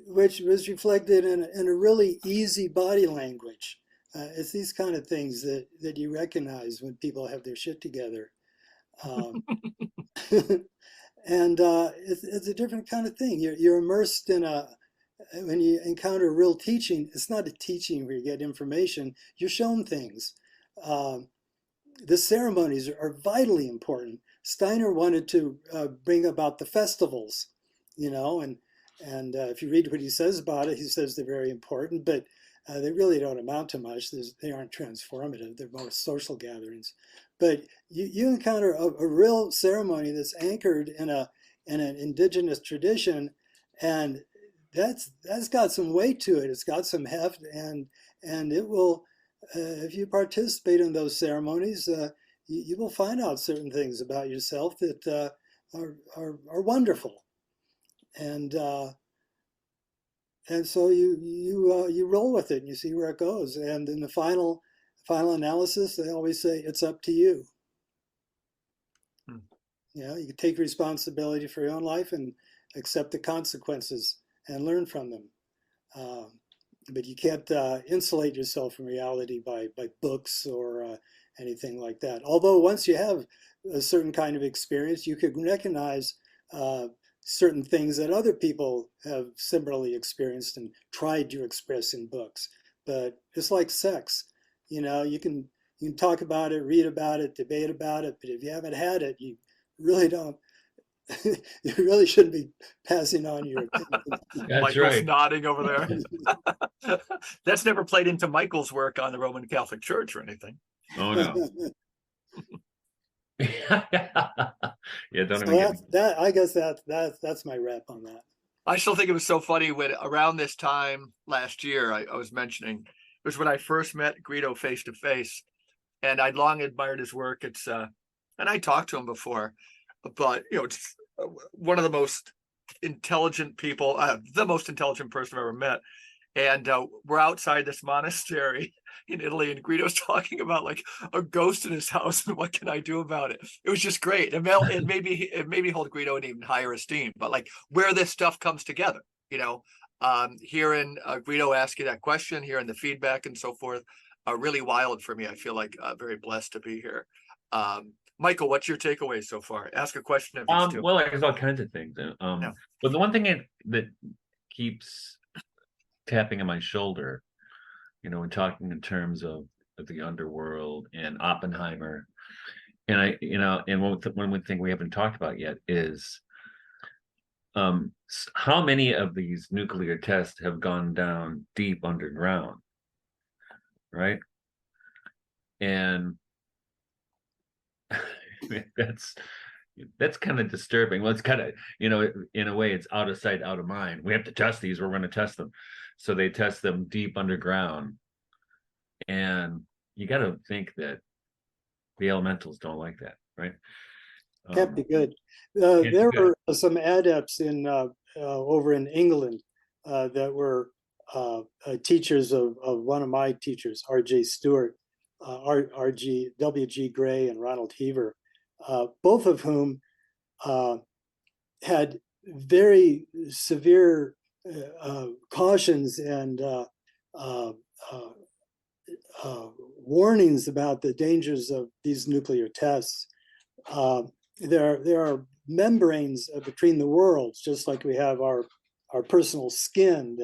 was reflected in a really easy body language. It's these kind of things that you recognize when people have their shit together. Um, and it's a different kind of thing. You're immersed when you encounter real teaching, it's not a teaching where you get information, you're shown things. The ceremonies are vitally important. Steiner wanted to bring about the festivals, and if you read what he says about it, he says they're very important, but they really don't amount to much. They aren't transformative. They're more social gatherings. But you encounter a real ceremony that's anchored in an indigenous tradition, and that's got some weight to it. It's got some heft, and it will. If you participate in those ceremonies, you will find out certain things about yourself that are wonderful, and so you roll with it and you see where it goes. And in the final analysis, they always say it's up to you. You can take responsibility for your own life and accept the consequences and learn from them. But you can't insulate yourself from reality by books or anything like that. Although once you have a certain kind of experience, you can recognize certain things that other people have similarly experienced and tried to express in books. But it's like sex, you can talk about it, read about it, debate about it, but if you haven't had it, you really don't. You really shouldn't be passing on your opinion. That's Michael's right. nodding over there. That's never played into Michael's work on the Roman Catholic Church or anything. Oh no. Yeah, don't So even get me. I guess that's my rep on that. I still think it was so funny when around this time last year, I was mentioning, it was when I first met Guido face to face, and I'd long admired his work. And I talked to him before, but it's one of the most intelligent people, the most intelligent person I've ever met. And we're outside this monastery in Italy, and Guido's talking about like a ghost in his house and what can I do about it. It was just great. It made me hold Guido in even higher esteem. But like where this stuff comes together, hearing Guido ask you that question, hearing the feedback and so forth, really wild for me. I feel like very blessed to be here. Michael, what's your takeaway so far? Ask a question of these two. Well, there's all kinds of things. Yeah. But the one thing that keeps tapping on my shoulder, and talking in terms of the Underworld and Oppenheimer, and one thing we haven't talked about yet is how many of these nuclear tests have gone down deep underground, right? And that's kind of disturbing. Well, it's kind of, in a way, it's out of sight, out of mind. We have to test these. We're going to test them. So they test them deep underground. And you got to think that the elementals don't like that, right? Can't be good. Can't be There good. were some adepts over in England that were teachers of one of my teachers, R.J. Stewart, W.G. Gray, and Ronald Heaver, both of whom had very severe cautions and warnings about the dangers of these nuclear tests. There are membranes between the worlds, just like we have our personal skin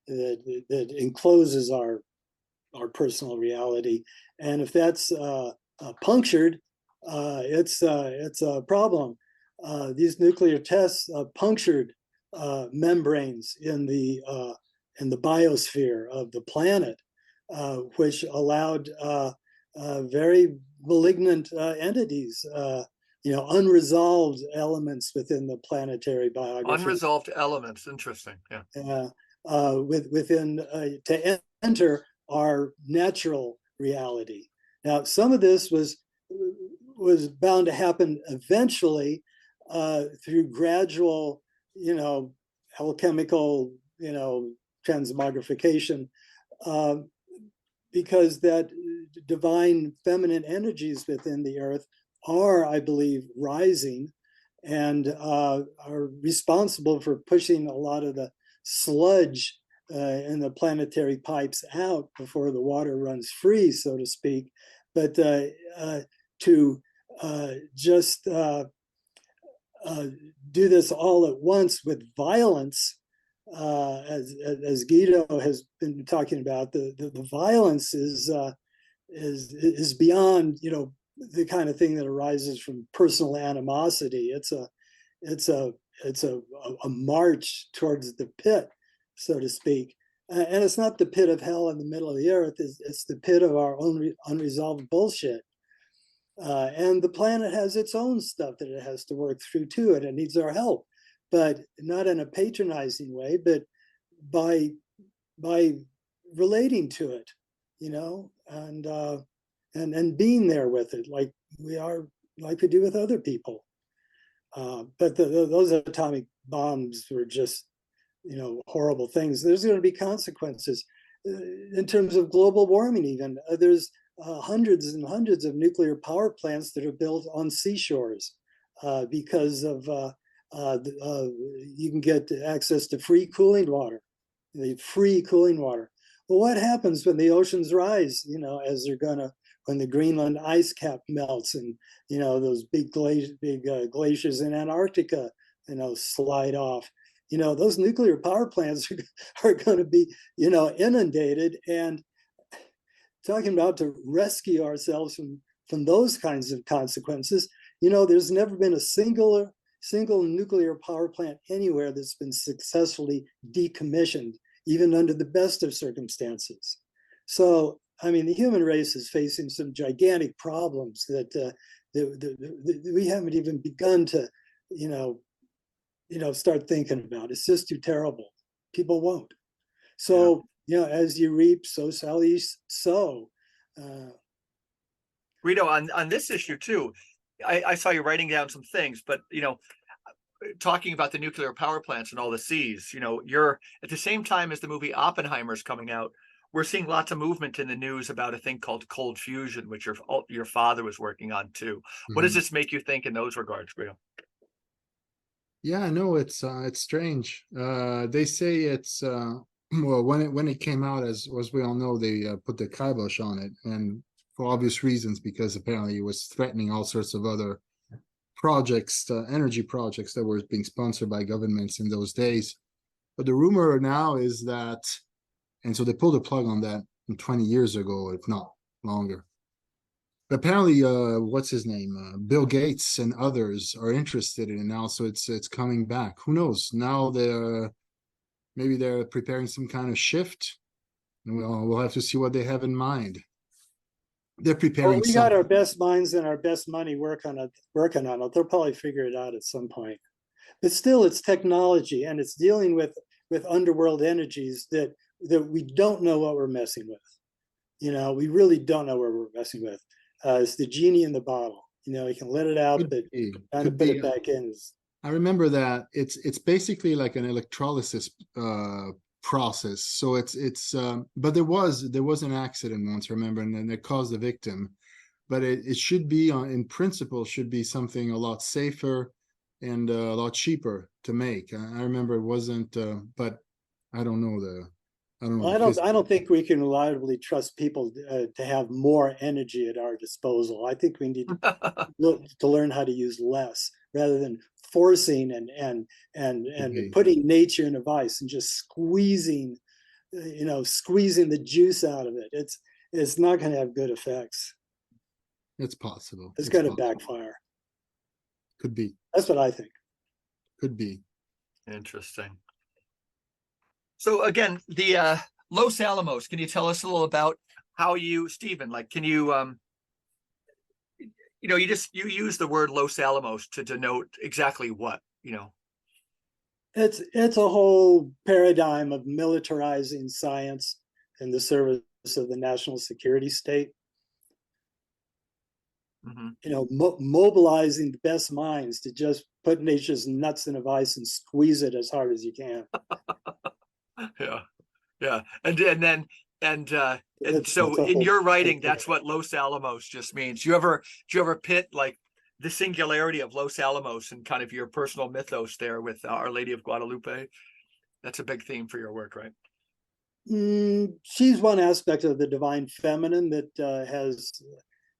that encloses our personal reality. And if that's punctured, it's a problem. These nuclear tests punctured membranes in the biosphere of the planet, which allowed very malignant entities, unresolved elements within the planetary biography. Unresolved elements, interesting. Yeah. To enter our natural reality. Now, some of this was bound to happen eventually through gradual, alchemical, transmogrification, because that divine feminine energies within the earth are, I believe, rising and are responsible for pushing a lot of the sludge in the planetary pipes out before the water runs free, so to speak. But to just do this all at once with violence, as Guido has been talking about, the violence is beyond the kind of thing that arises from personal animosity. It's a march towards the pit, so to speak. And it's not the pit of hell in the middle of the earth. It's the pit of our own unresolved bullshit. And the planet has its own stuff that it has to work through too, and it needs our help, but not in a patronizing way, but by relating to it, and being there with it, like we do with other people. But those atomic bombs were just, horrible things. There's going to be consequences in terms of global warming. Even there's hundreds and hundreds of nuclear power plants that are built on seashores because of you can get access to free cooling water, Well, what happens when the oceans rise? As they're gonna when the Greenland ice cap melts and those big glaciers in Antarctica slide off. Those nuclear power plants are going to be inundated, and talking about to rescue ourselves from those kinds of consequences. There's never been a single nuclear power plant anywhere that's been successfully decommissioned, even under the best of circumstances. So, the human race is facing some gigantic problems that we haven't even begun to, start thinking about. It's just too terrible. People won't. So, as you reap, so shall you sow. Guido, on this issue too, I saw you writing down some things, but talking about the nuclear power plants and all the C's, you're at the same time as the movie Oppenheimer is coming out, we're seeing lots of movement in the news about a thing called cold fusion, which your father was working on too. What does this make you think in those regards, Guido? Yeah, no, it's strange. They say it's well, when it came out, as we all know, they put the kibosh on it, and for obvious reasons, because apparently it was threatening all sorts of other projects, energy projects that were being sponsored by governments in those days. But the rumor now is that, and so they pulled the plug on that 20 years ago, if not longer. But apparently, what's his name? Bill Gates and others are interested in it now, so it's coming back. Who knows? Now maybe they're preparing some kind of shift, and we'll have to see what they have in mind. They're preparing. Well, we got our best minds and our best money working on it. They'll probably figure it out at some point. But still, it's technology, and it's dealing with underworld energies that we don't know what we're messing with. We really don't know what we're messing with. It's the genie in the bottle. You can let it out, but trying to put it back in is. I remember that it's basically like an electrolysis process. So it's but there was an accident once, remember, and then it caused the victim. But it should be in principle should be something a lot safer and a lot cheaper to make. I remember it wasn't, but I don't know Well, I don't think we can reliably trust people to have more energy at our disposal. I think we need to learn how to use less rather than forcing and putting nature in a vice and just squeezing the juice out of it. It's not going to have good effects. It's possible. It's going to backfire. Could be. That's what I think. Could be. Interesting. So again, the Los Alamos, can you tell us a little about how you, Stephen, can you, you use the word Los Alamos to denote exactly what, It's a whole paradigm of militarizing science in the service of the national security state. Mobilizing the best minds to just put nature's nuts in a vice and squeeze it as hard as you can. Yeah. And so in your writing, that's what Los Alamos just means. Do you ever pit the singularity of Los Alamos and kind of your personal mythos there with Our Lady of Guadalupe? That's a big theme for your work, right? She's one aspect of the divine feminine that has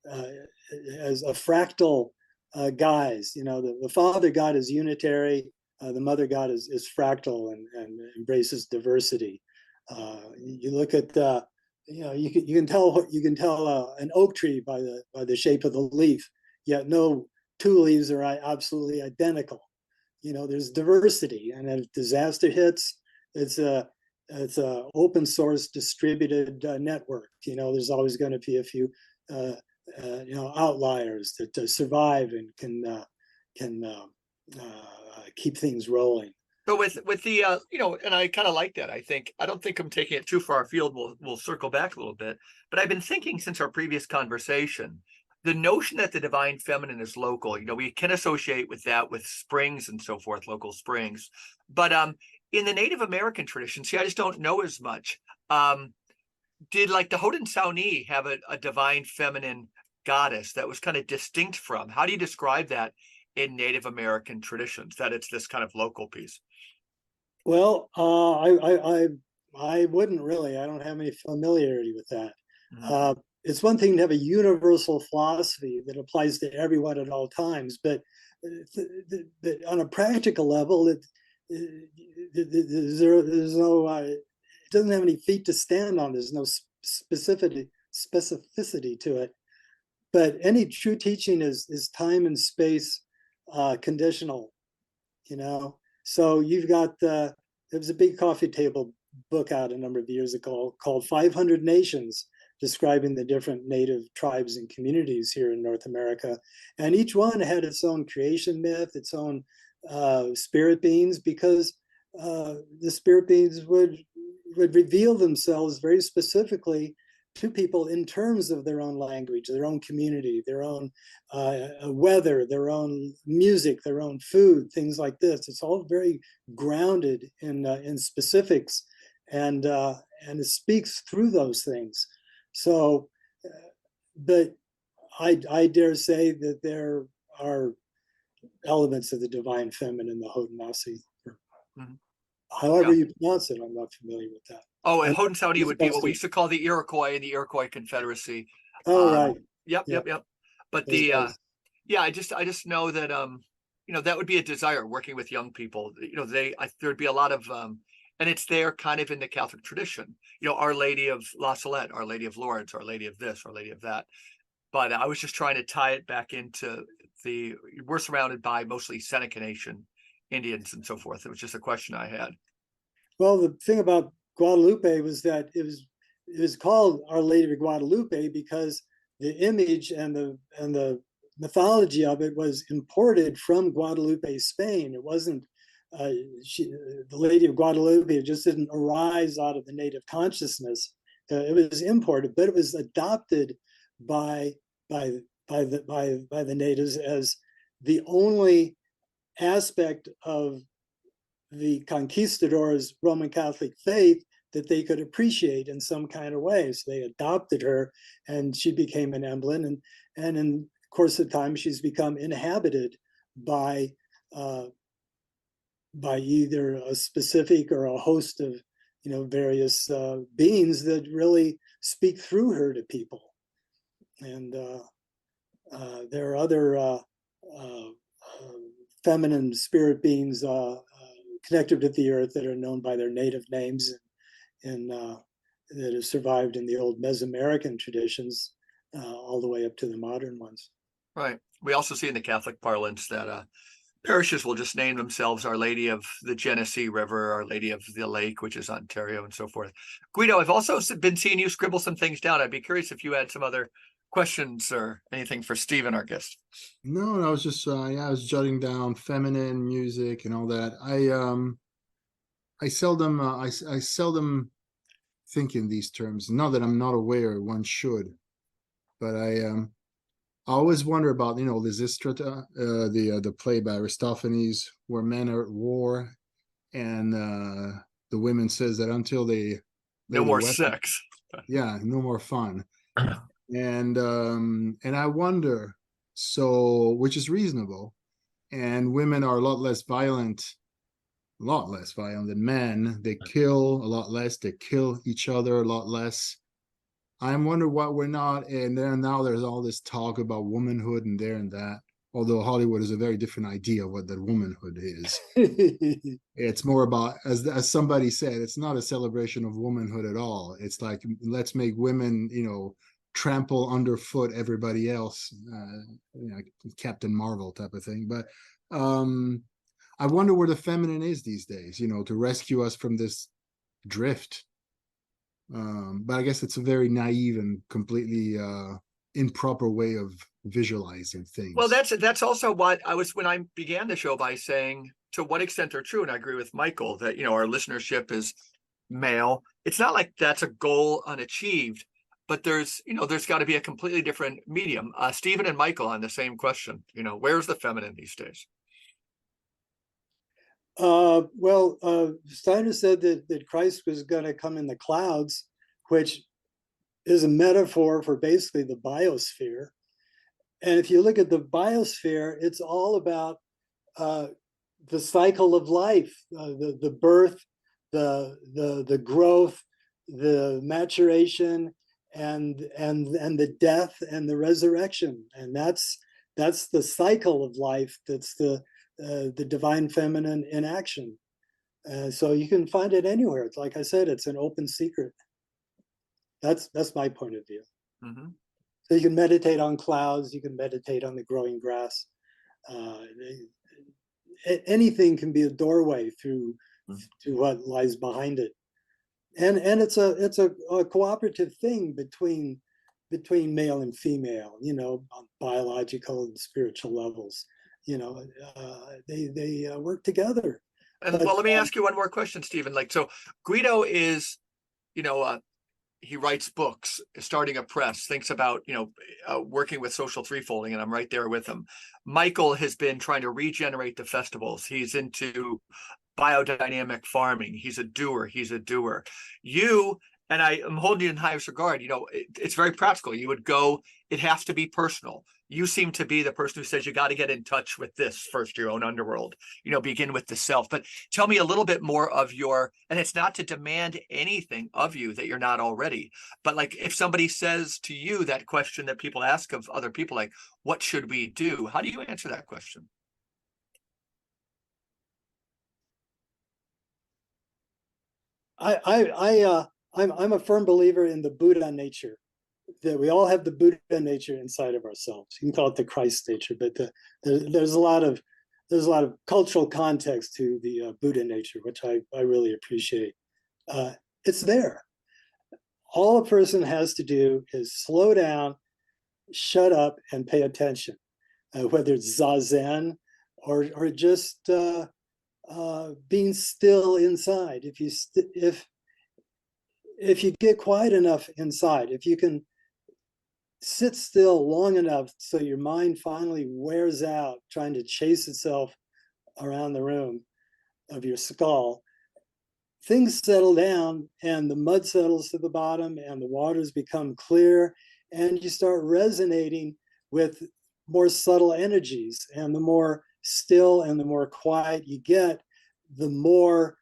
a fractal guise. The father God is unitary, the mother God is fractal and embraces diversity. You look at you can tell an oak tree by the shape of the leaf, yet no two leaves are absolutely identical. There's diversity, and if disaster hits, it's a open source distributed network. There's always going to be a few outliers that survive and can keep things rolling. So with the and I kind of like that. I don't think I'm taking it too far afield. We'll circle back a little bit, but I've been thinking since our previous conversation, the notion that the divine feminine is local. We can associate with that with springs and so forth, local springs, but in the Native American tradition, see, I just don't know as much. Did the Haudenosaunee have a divine feminine goddess that was kind of distinct from? How do you describe that in Native American traditions, that it's this kind of local piece? Well, I wouldn't really. I don't have any familiarity with that. Mm-hmm. It's one thing to have a universal philosophy that applies to everyone at all times, but on a practical level, there's no. It doesn't have any feet to stand on. There's no specificity to it. But any true teaching is time and space conditional. So you've got there was a big coffee table book out a number of years ago called 500 Nations, describing the different native tribes and communities here in North America. And each one had its own creation myth, its own spirit beings, because the spirit beings would reveal themselves very specifically to people in terms of their own language, their own community, their own weather, their own music, their own food, things like this. It's all very grounded in specifics, and it speaks through those things. So, but I dare say that there are elements of the divine feminine, the Haudenosaunee. Mhm. However Yeah. you pronounce it, I'm not familiar with that. Oh, and And Haudenosaunee would be what we disgusting. used to call the Iroquois and the Iroquois Confederacy. Oh, right. Yep, Yep. yep. But Those guys. yeah, I just know that that would be a desire working with young people. There'd be a lot of and it's there kind of in the Catholic tradition. Our Lady of La Salette, Our Lady of Lourdes, Our Lady of this, Our Lady of that. But I was just trying to tie it back into we're surrounded by mostly Seneca Nation Indians and so forth. It was just a question I had. Well, the thing about Guadalupe was that it was called Our Lady of Guadalupe because the image and the mythology of it was imported from Guadalupe, Spain. It wasn't the Lady of Guadalupe. It just didn't arise out of the native consciousness. It was imported, but it was adopted by the natives as the only aspect of the conquistadors' Roman Catholic faith that they could appreciate in some kind of way. So they adopted her, and she became an emblem. And in the course of time, she's become inhabited by either a specific or a host of various beings that really speak through her to people. And there are other feminine spirit beings connected with the earth that are known by their native names and that have survived in the old Mesoamerican traditions all the way up to the modern ones. Right. We also see in the Catholic parlance that parishes will just name themselves Our Lady of the Genesee River, Our Lady of the Lake, which is Ontario, and so forth. Guido, I've also been seeing you scribble some things down. I'd be curious if you had some other questions or anything for Stephen, our guest. No, I was just I was jotting down feminine music and all that. I seldom I seldom think in these terms. Not that I'm not aware one should, but I always wonder about Lysistrata, the play by Aristophanes, where men are at war, and the women says that until they No lay the more weapon, sex. yeah, no more fun. And I wonder, so which is reasonable, and women are a lot less violent than men. They kill a lot less. They kill each other a lot less. I wonder what we're not. And then now there's all this talk about womanhood and there and that. Although Hollywood is a very different idea of what that womanhood is. It's more about, as somebody said, it's not a celebration of womanhood at all. It's like, let's make women, trample underfoot everybody else, Captain Marvel type of thing. But I wonder where the feminine is these days, to rescue us from this drift. But I guess it's a very naive and completely improper way of visualizing things. Well, that's also what I was when I began the show by saying to what extent they're true. And I agree with Michael that, our listenership is male. It's not like that's a goal unachieved, but there's got to be a completely different medium. Stephen and Michael on the same question, where's the feminine these days? Steiner said that Christ was going to come in the clouds, which is a metaphor for basically the biosphere. And if you look at the biosphere, it's all about the cycle of life, the birth, the growth, the maturation, and the death and the resurrection. And that's the cycle of life. That's the divine feminine in action. So you can find it anywhere. It's like I said, it's an open secret. That's my point of view. Mm-hmm. So you can meditate on clouds. You can meditate on the growing grass. Anything can be a doorway through to what lies behind it. and it's a cooperative thing between male and female, you know, on biological and spiritual levels. You know, they work together. And But well, let me ask you one more question, Stephen. Like, so Guido is, you know, he writes books, starting a press, thinks about, you know, working with social threefolding, and I'm right there with him. Michael has been trying to regenerate the festivals. He's into biodynamic farming. He's a doer. He's a doer. You, and I am holding you in highest regard, you know, it's very practical. You would go, it has to be personal. You seem to be the person who says you got to get in touch with this first, your own underworld, you know, begin with the self. But tell me a little bit more of your, and it's not to demand anything of you that you're not already, but like if somebody says to you that question that people ask of other people, like, what should we do? How do you answer that question? I'm a firm believer in the Buddha nature, that we all have the Buddha nature inside of ourselves. You can call it the Christ nature, but there's a lot of cultural context to the Buddha nature, which I really appreciate. It's there. All a person has to do is slow down, shut up, and pay attention. Whether it's zazen or just being still inside. If you get quiet enough inside, if you can sit still long enough so your mind finally wears out trying to chase itself around the room of your skull, things settle down and the mud settles to the bottom and the waters become clear, and you start resonating with more subtle energies. And the more still and the more quiet you get, the more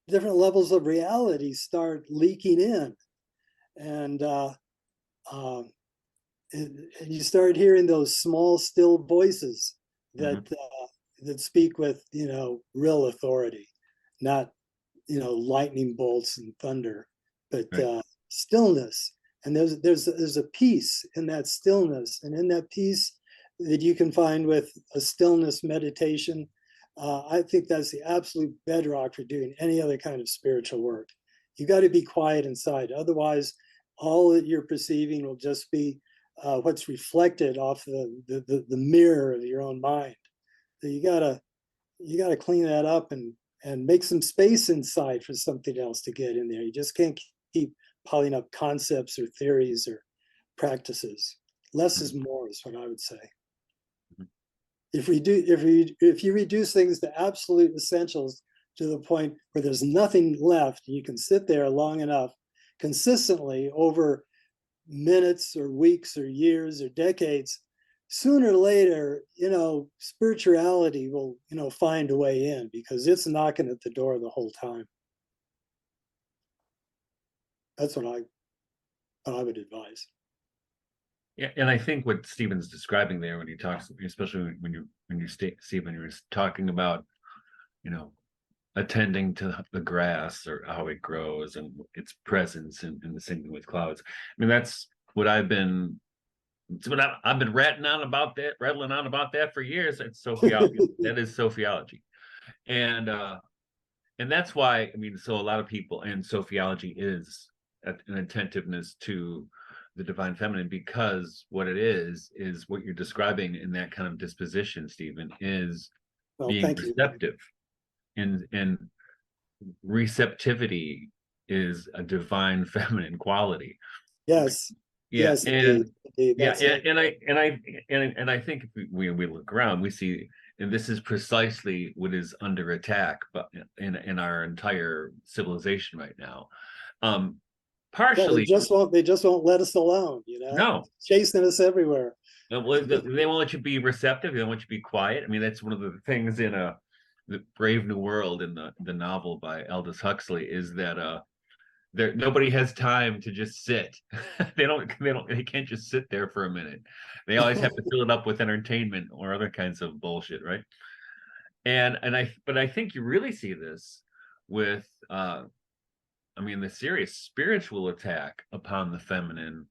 different levels of reality start leaking in, and you start hearing those small, still voices that that speak with, you know, real authority, not, you know, lightning bolts and thunder, but stillness. And there's a peace in that stillness, and in that peace that you can find with a stillness meditation. I think that's the absolute bedrock for doing any other kind of spiritual work. You got to be quiet inside. Otherwise, all that you're perceiving will just be what's reflected off the mirror of your own mind. So you gotta clean that up and make some space inside for something else to get in there. You just can't keep piling up concepts or theories or practices. Less is more is what I would say. If you reduce things to absolute essentials to the point where there's nothing left, you can sit there long enough consistently over minutes or weeks or years or decades, sooner or later, you know, spirituality will, you know, find a way in, because it's knocking at the door the whole time. That's what I would advise. Yeah, and I think what Stephen's describing there when he talks, especially Stephen, you were talking about, you know, attending to the grass or how it grows and its presence in the singing with clouds. I mean, that's what I've been rattling on about that for years. It's sophiology. That is sophiology. And that's why, I mean, so a lot of people, and sophiology is an attentiveness to the divine feminine, because what it is what you're describing in that kind of disposition, Stephen, is being receptive. And receptivity is a divine feminine quality. Yes. Yeah. Yes, and indeed. yeah, and I think if we look around, we see, and this is precisely what is under attack, but in our entire civilization right now. Partially, they just won't let us alone, you know. No, chasing us everywhere. they won't let you be receptive. They don't want you to be quiet. I mean, that's one of the things in the Brave New World, in the novel by Aldous Huxley, is that nobody has time to just sit. They can't just sit there for a minute. They always have to fill it up with entertainment or other kinds of bullshit, right? But I think you really see this with I mean, the serious spiritual attack upon the feminine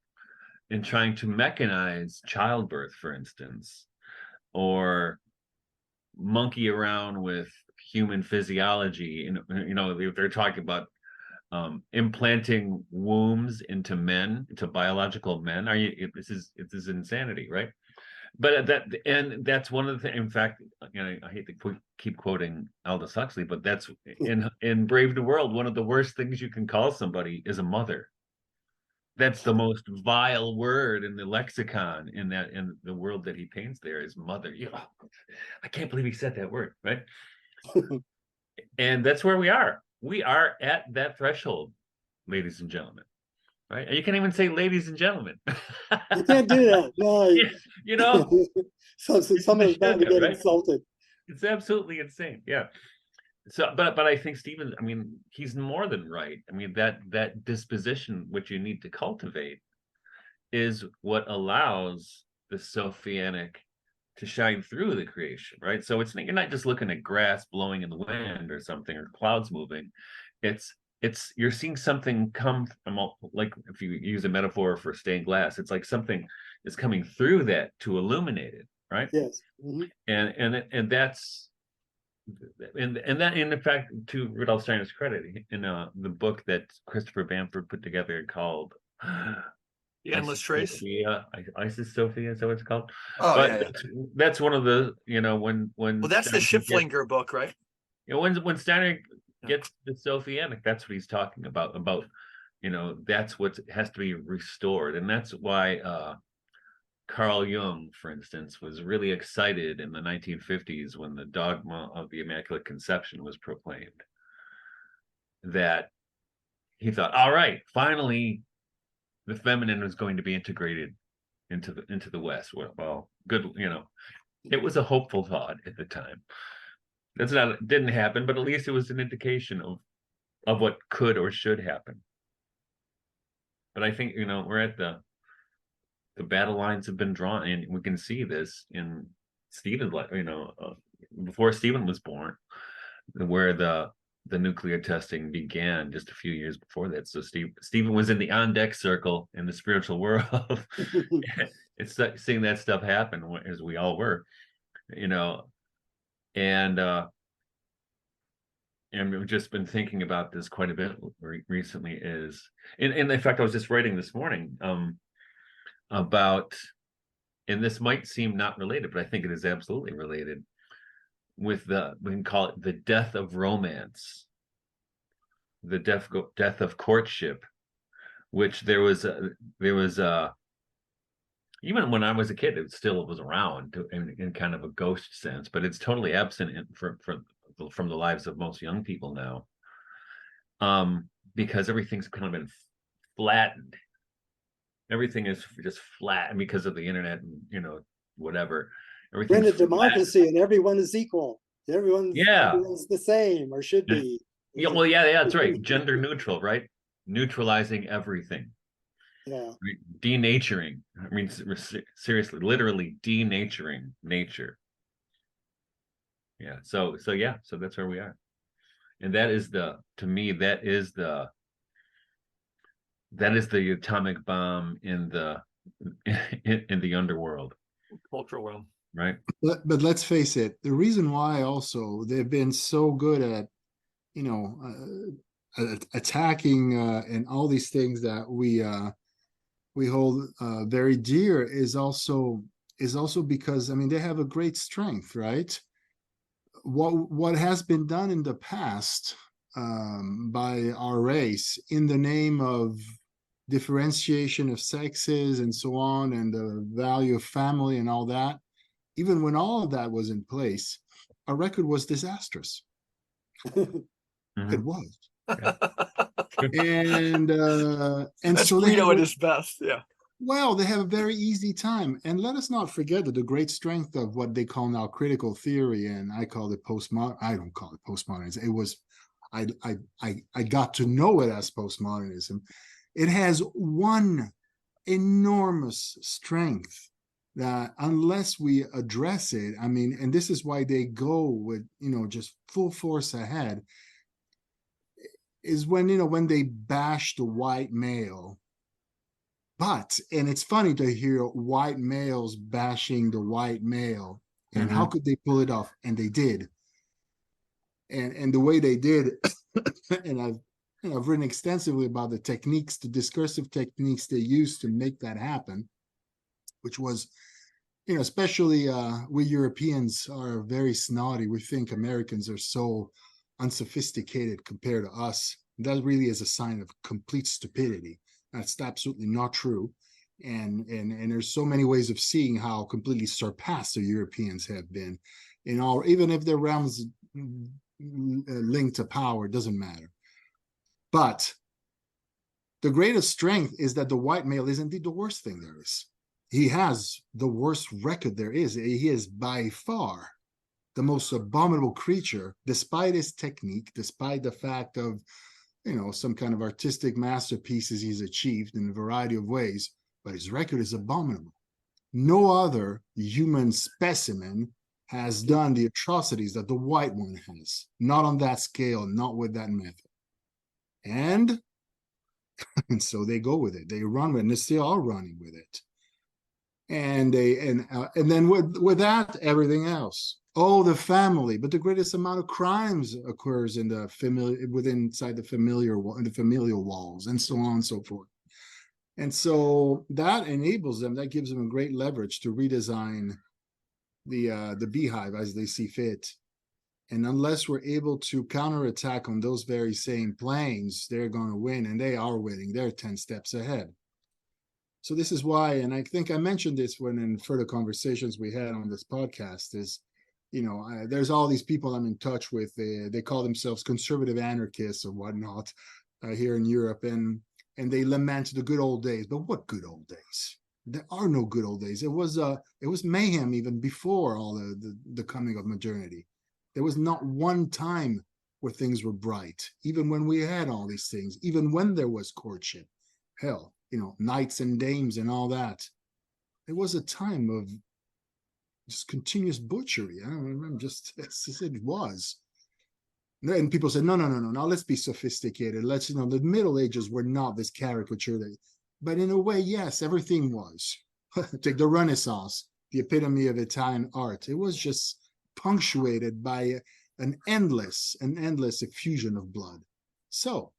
in trying to mechanize childbirth, for instance, or monkey around with human physiology, and they're talking about implanting wombs into men, into biological men. This is insanity, right? But that's one of the things. In fact, I hate to keep quoting Aldous Huxley, but that's in Brave New World, one of the worst things you can call somebody is a mother. That's the most vile word in the lexicon in the world that he paints there is mother. I can't believe he said that word, right? And that's where we are. We are at that threshold, ladies and gentlemen, right? And you can't even say ladies and gentlemen. You can't do that. No. You know, so someone's bound to get right? insulted. It's absolutely insane. Yeah. So, but I think Stephen, I mean, he's more than right. I mean, that disposition which you need to cultivate is what allows the Sophianic to shine through the creation, right? So you're not just looking at grass blowing in the wind or something, or clouds moving. It's you're seeing something come from, like if you use a metaphor for stained glass, it's like something is coming through that to illuminate it, right? Yes. Mm-hmm. And that's and that, in fact, to Rudolf Steiner's credit, in the book that Christopher Bamford put together called The Endless Trace. Isis Sophia, is that what it's called? Oh, But yeah. that's one of the, when Well, that's the Schifflinger book, right? when Steiner gets the Sophianic, that's what he's talking about, that's what has to be restored. And that's why Carl Jung, for instance, was really excited in the 1950s when the dogma of the Immaculate Conception was proclaimed, that he thought, all right, finally the feminine was going to be integrated into the West. Well, good, it was a hopeful thought at the time. It didn't happen, but at least it was an indication of what could or should happen. But I think, we're at the battle lines have been drawn, and we can see this in Stephen, before Stephen was born, where the nuclear testing began just a few years before that. So Stephen was in the on-deck circle in the spiritual world. It's seeing that stuff happen, as we all were, and we've just been thinking about this quite a bit recently. And in fact, I was just writing this morning about, and this might seem not related, but I think it is absolutely related, with we can call it the death of romance, the death of courtship, which there was even when I was a kid, it still was around in kind of a ghost sense, but it's totally absent from the lives of most young people now, because everything's kind of been flattened. Everything is just flat, and because of the internet and whatever, We're in a democracy and everyone is equal. Everyone's the same, or should be. Yeah, well, yeah, that's right. Gender neutral, right? Neutralizing everything. Yeah. Denaturing. I mean, seriously, literally denaturing nature. Yeah. So that's where we are, and that is to me, that is the atomic bomb in the underworld, Cultural realm, right? But let's face it, the reason why also they've been so good at attacking and all these things that we hold very dear is also because, I mean, they have a great strength, right? What has been done in the past by our race in the name of differentiation of sexes and so on, and the value of family and all that, even when all of that was in place, our record was disastrous. Mm-hmm. It was. Yeah. and that's so Guido at his best. Yeah. Well, they have a very easy time. And let us not forget that the great strength of what they call now critical theory, and I call it postmodern. I don't call it postmodernism. It was, I got to know it as postmodernism. It has one enormous strength that, unless we address it, I mean, and this is why they go with, just full force ahead, is when they bash the white male. And it's funny to hear white males bashing the white male. And how could they pull it off? And they did. And the way they did, and I've written extensively about the techniques, the discursive techniques they used to make that happen, which was, especially we Europeans are very snotty. We think Americans are so unsophisticated compared to us. That really is a sign of complete stupidity. That's absolutely not true. And there's so many ways of seeing how completely surpassed the Europeans have been in all, even if their realms linked to power, doesn't matter. But the greatest strength is that the white male is indeed the worst thing there is. He has the worst record there is. He is by far the most abominable creature, despite his technique, despite the fact of, some kind of artistic masterpieces he's achieved in a variety of ways, but his record is abominable. No other human specimen has done the atrocities that the white one has. Not on that scale, not with that method. And so they go with it. They run with it, and they still are running with it. And then with that, everything else. Oh, the family, but the greatest amount of crimes occurs in the inside the familial walls, and so on and so forth. And so that enables them, that gives them a great leverage to redesign the beehive as they see fit. And unless we're able to counterattack on those very same planes, they're going to win, and they are winning. They're 10 steps ahead. So this is why, and I think I mentioned this when in further conversations we had on this podcast, is, there's all these people I'm in touch with. They call themselves conservative anarchists or whatnot here in Europe, and they lament the good old days. But what good old days? There are no good old days. It was mayhem even before all the coming of modernity. There was not one time where things were bright, even when we had all these things, even when there was courtship. Hell, knights and dames and all that. It was a time of just continuous butchery. I don't remember, just as it was. And people said, no, now let's be sophisticated. Let's, the Middle Ages were not this caricature. But in a way, yes, everything was. Take the Renaissance, the epitome of Italian art. It was just punctuated by an endless effusion of blood. So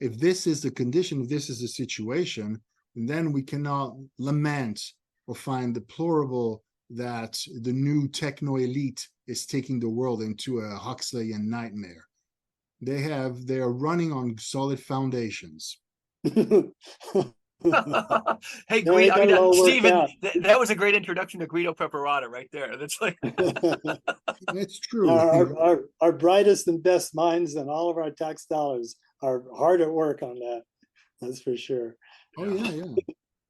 if this is the condition, if this is the situation, then we cannot lament or find deplorable that the new techno elite is taking the world into a Huxleyan nightmare. They are running on solid foundations. Hey, Guido, Stephen, that was a great introduction to Guido Preparata right there. That's like it's true. Our brightest and best minds and all of our tax dollars are hard at work on that. That's for sure. Oh yeah.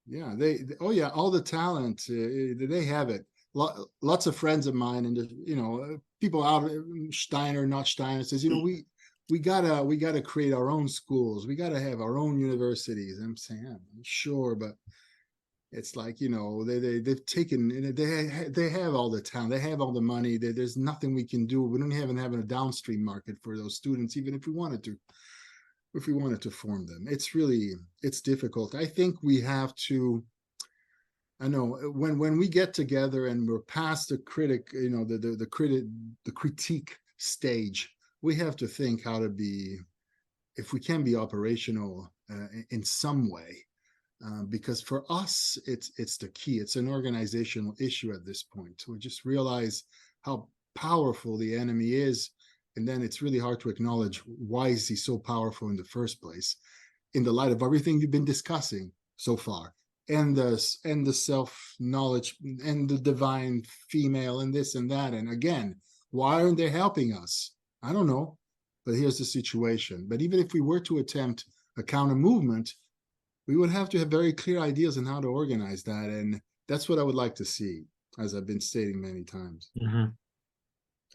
Yeah. All the talent, they have it. Lots of friends of mine, and people out, Steiner, not Steiner, says, we gotta create our own schools. We gotta have our own universities. I'm saying, yeah, sure, but it's like, they've taken, they have all the talent, they have all the money. There's nothing we can do. We don't even have a downstream market for those students, even if we wanted to form them. It's difficult. I think we have to. I know when we get together and we're past the critique stage, we have to think how to be, if we can be operational in some way, because for us it's the key. It's an organizational issue at this point. We just realize how powerful the enemy is, and then it's really hard to acknowledge why is he so powerful in the first place, in the light of everything you've been discussing so far. And the self-knowledge and the divine female and this and that. And again, why aren't they helping us? I don't know, but here's the situation. But even if we were to attempt a counter movement, we would have to have very clear ideas on how to organize that. And that's what I would like to see, as I've been stating many times. Mm-hmm.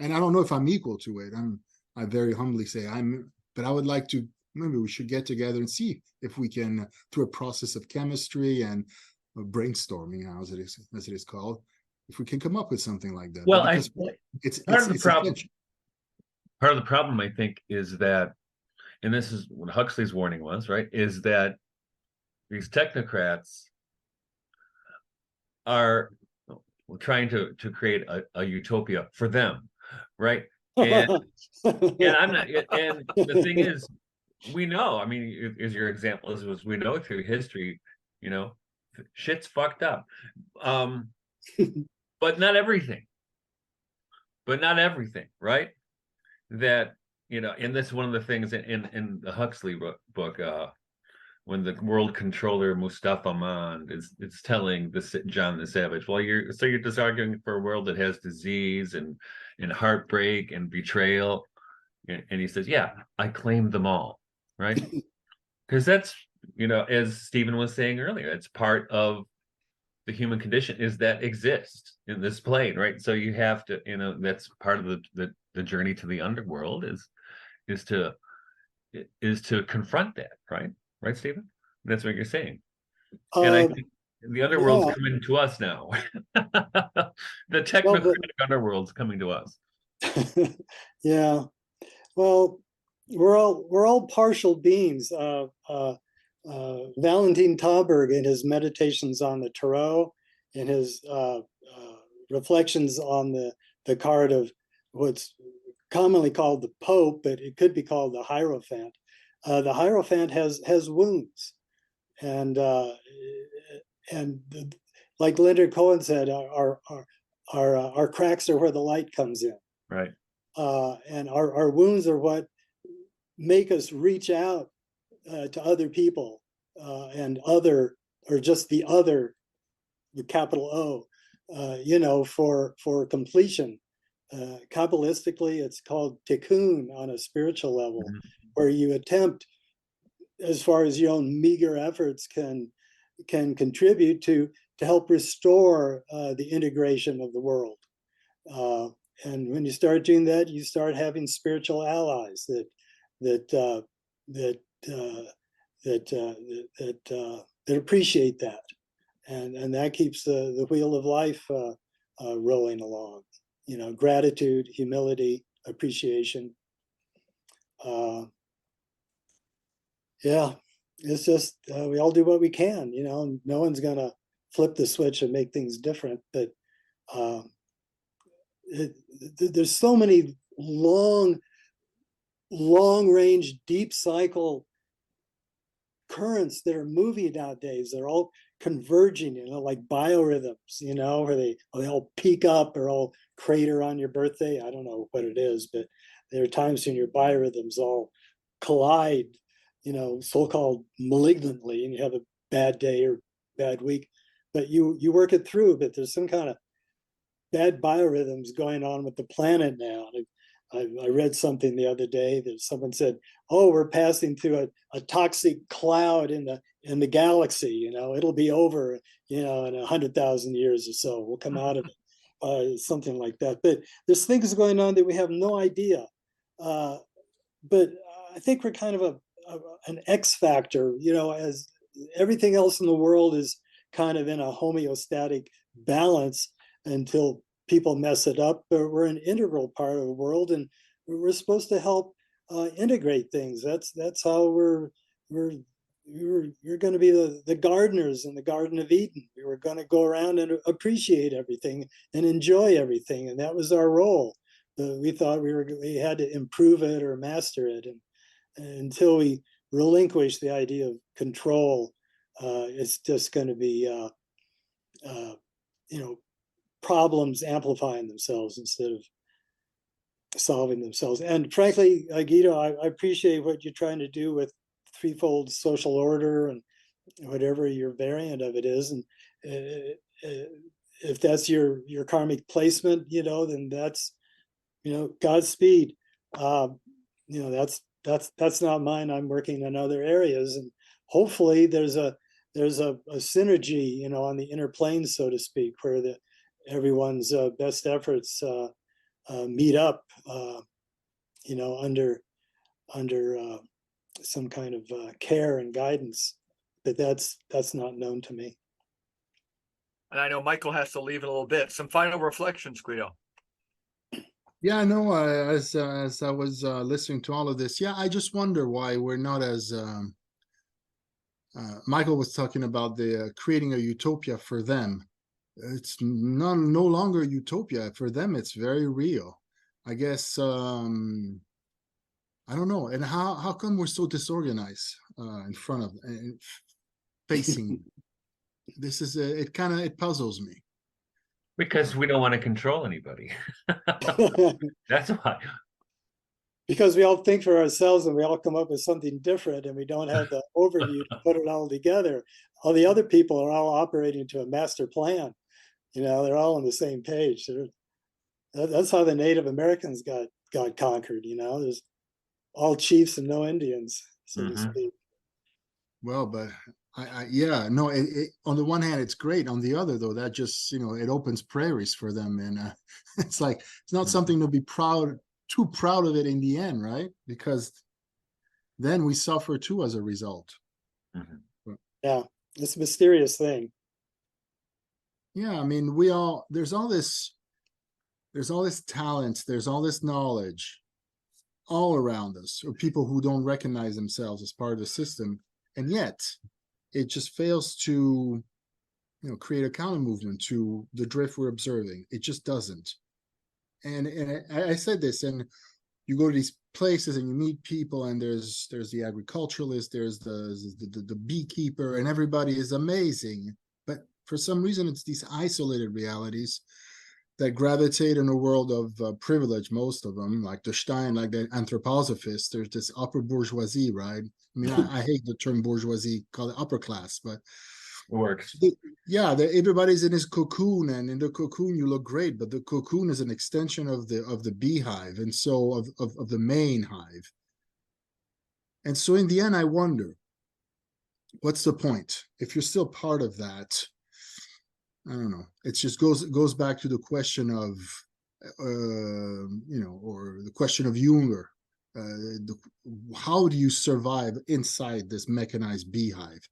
And I don't know if I'm equal to it. I very humbly say but I would like to. Maybe we should get together and see if we can, through a process of chemistry and brainstorming, as it is called, if we can come up with something like that. Well, it's part of the problem. essential. Part of the problem, I think, is that, and this is what Huxley's warning was, right? Is that these technocrats are trying to create a utopia for them, right? And I'm not, and the thing is, we know, I mean, is your example is we know through history, you know, shit's fucked up. But not everything. But not everything, right? That, you know, and that's one of the things in the Huxley book, when the world controller Mustafa Mond is telling John the Savage, well, you're just arguing for a world that has disease and heartbreak and betrayal, and he says, yeah, I claim them all, right? Because that's, you know, as Stephen was saying earlier, it's part of the human condition is that exists in this plane, right? So you have to, you know, that's part of the journey to the underworld is to confront that, right? Right, Stephen? That's what you're saying. And I think the underworld's Yeah. coming to us now. The Well, technocratic underworld's coming to us. yeah. Well, we're all partial beings. Valentin Tauberg, in his meditations on the Tarot, in his reflections on the card of what's commonly called the Pope, but it could be called the Hierophant. The Hierophant has wounds, and like Leonard Cohen said, our cracks are where the light comes in. Right. And our wounds are what make us reach out to other people and other, or just the other, the capital O, you know, for completion. Kabbalistically, it's called tikkun on a spiritual level, where you attempt, as far as your own meager efforts can contribute to help restore the integration of the world. And when you start doing that, you start having spiritual allies that appreciate that, and that keeps the wheel of life rolling along. You know, gratitude, humility, appreciation. Yeah, it's just we all do what we can. You know, no one's gonna flip the switch and make things different, but there's so many long range, deep cycle currents that are moving nowadays. They're all converging, you know, like biorhythms, you know, where they all peak up or all crater on your birthday. I don't know what it is, but there are times when your biorhythms all collide, you know, so-called malignantly, and you have a bad day or bad week, but you work it through. But there's some kind of bad biorhythms going on with the planet now. I read something the other day that someone said, "Oh, we're passing through a toxic cloud in the galaxy. You know, it'll be over. You know, in 100,000 years or so, we'll come out of it." Something like that. But there's things going on that we have no idea. But I think we're kind of an X factor. You know, as everything else in the world is kind of in a homeostatic balance until people mess it up, but we're an integral part of the world, and we're supposed to help integrate things. That's how we're going to be the gardeners in the Garden of Eden. We were going to go around and appreciate everything and enjoy everything, and that was our role. We thought we had to improve it or master it, and until we relinquish the idea of control, it's just going to be you know, problems amplifying themselves instead of solving themselves. And frankly, Guido, I appreciate what you're trying to do with threefold social order and whatever your variant of it is. And if that's your karmic placement, you know, then that's, you know, Godspeed. You know, that's not mine. I'm working in other areas, and hopefully there's a synergy, you know, on the inner plane, so to speak, where everyone's best efforts meet up, you know, under some kind of care and guidance. But that's not known to me. And I know Michael has to leave in a little bit. Some final reflections, Guido. Yeah, no, as I was listening to all of this, yeah, I just wonder why we're not as Michael was talking about the creating a utopia for them. It's no longer utopia for them. It's very real. I guess I don't know. And how come we're so disorganized in front of and facing this is it puzzles me. Because we don't want to control anybody. That's why. Because we all think for ourselves and we all come up with something different and we don't have the overview to put it all together. All the other people are all operating to a master plan. They're all on the same page. That's how the Native Americans got conquered. There's all chiefs and no Indians, so to speak. Well, but yeah, no, on the one hand, it's great. On the other, though, that just, it opens prairies for them. And it's like, it's not something to be too proud of it in the end, right? Because then we suffer too as a result. Yeah, it's a mysterious thing. Yeah, I mean, there's all this talent, there's all this knowledge all around us, or people who don't recognize themselves as part of the system. And yet it just fails to, create a counter movement to the drift we're observing. It just doesn't. And I said this, and you go to these places and you meet people, and there's the agriculturalist, there's the beekeeper, and everybody is amazing. But for some reason, it's these isolated realities that gravitate in a world of privilege, most of them, like the Stein, like the anthroposophist. There's this upper bourgeoisie, right? I mean, I hate the term bourgeoisie, call it upper class, but it works. Everybody's in his cocoon, and in the cocoon you look great, but the cocoon is an extension of the beehive, and so of the main hive. And so in the end, I wonder, what's the point if you're still part of that? I don't know. It just goes back to the question of, or the question of Junger. How do you survive inside this mechanized beehive?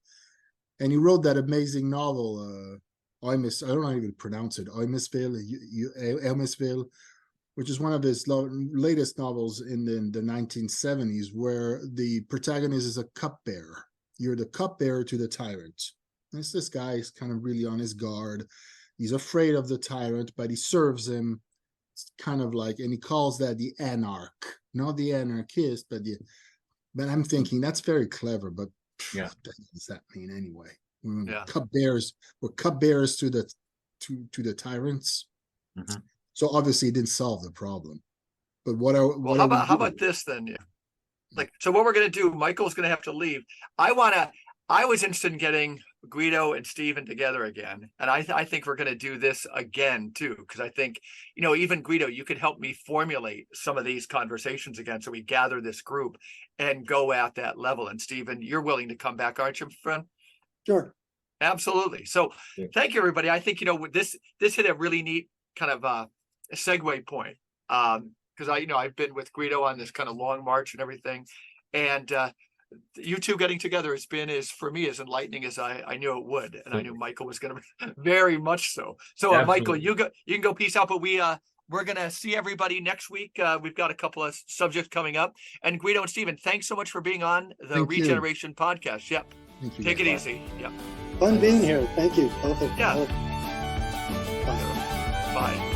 And he wrote that amazing novel, I don't know even pronounce it, Eumsville, which is one of his latest novels in the 1970s, where the protagonist is a cupbearer. You're the cupbearer to the tyrant. This guy is kind of really on his guard. He's afraid of the tyrant, but he serves him. It's kind of like, and he calls that the anarch, not the anarchist, but I'm thinking that's very clever, but what does that mean anyway? Yeah. We're cupbearers to the tyrants. So obviously it didn't solve the problem. But how about this then? Yeah. So what we're going to do, Michael's going to have to leave. I was interested in getting Guido and Stephen together again. And I think we're going to do this again too, because I think, even Guido, you could help me formulate some of these conversations again. So we gather this group and go at that level. And Stephen, you're willing to come back, aren't you, friend? Sure. Absolutely. So thank you, everybody. I think, this hit a really neat kind of a segue point. Because I've been with Guido on this kind of long march and everything. And you two getting together has been for me as enlightening as I knew it would, and I knew Michael was going to be very much so. So Michael, you can go peace out, but we're going to see everybody next week. We've got a couple of subjects coming up, and Guido and Stephen, thanks so much for being on the Regeneration Podcast. Yep. Take it easy. Yep. Fun being here. Thank you. Yeah. Bye.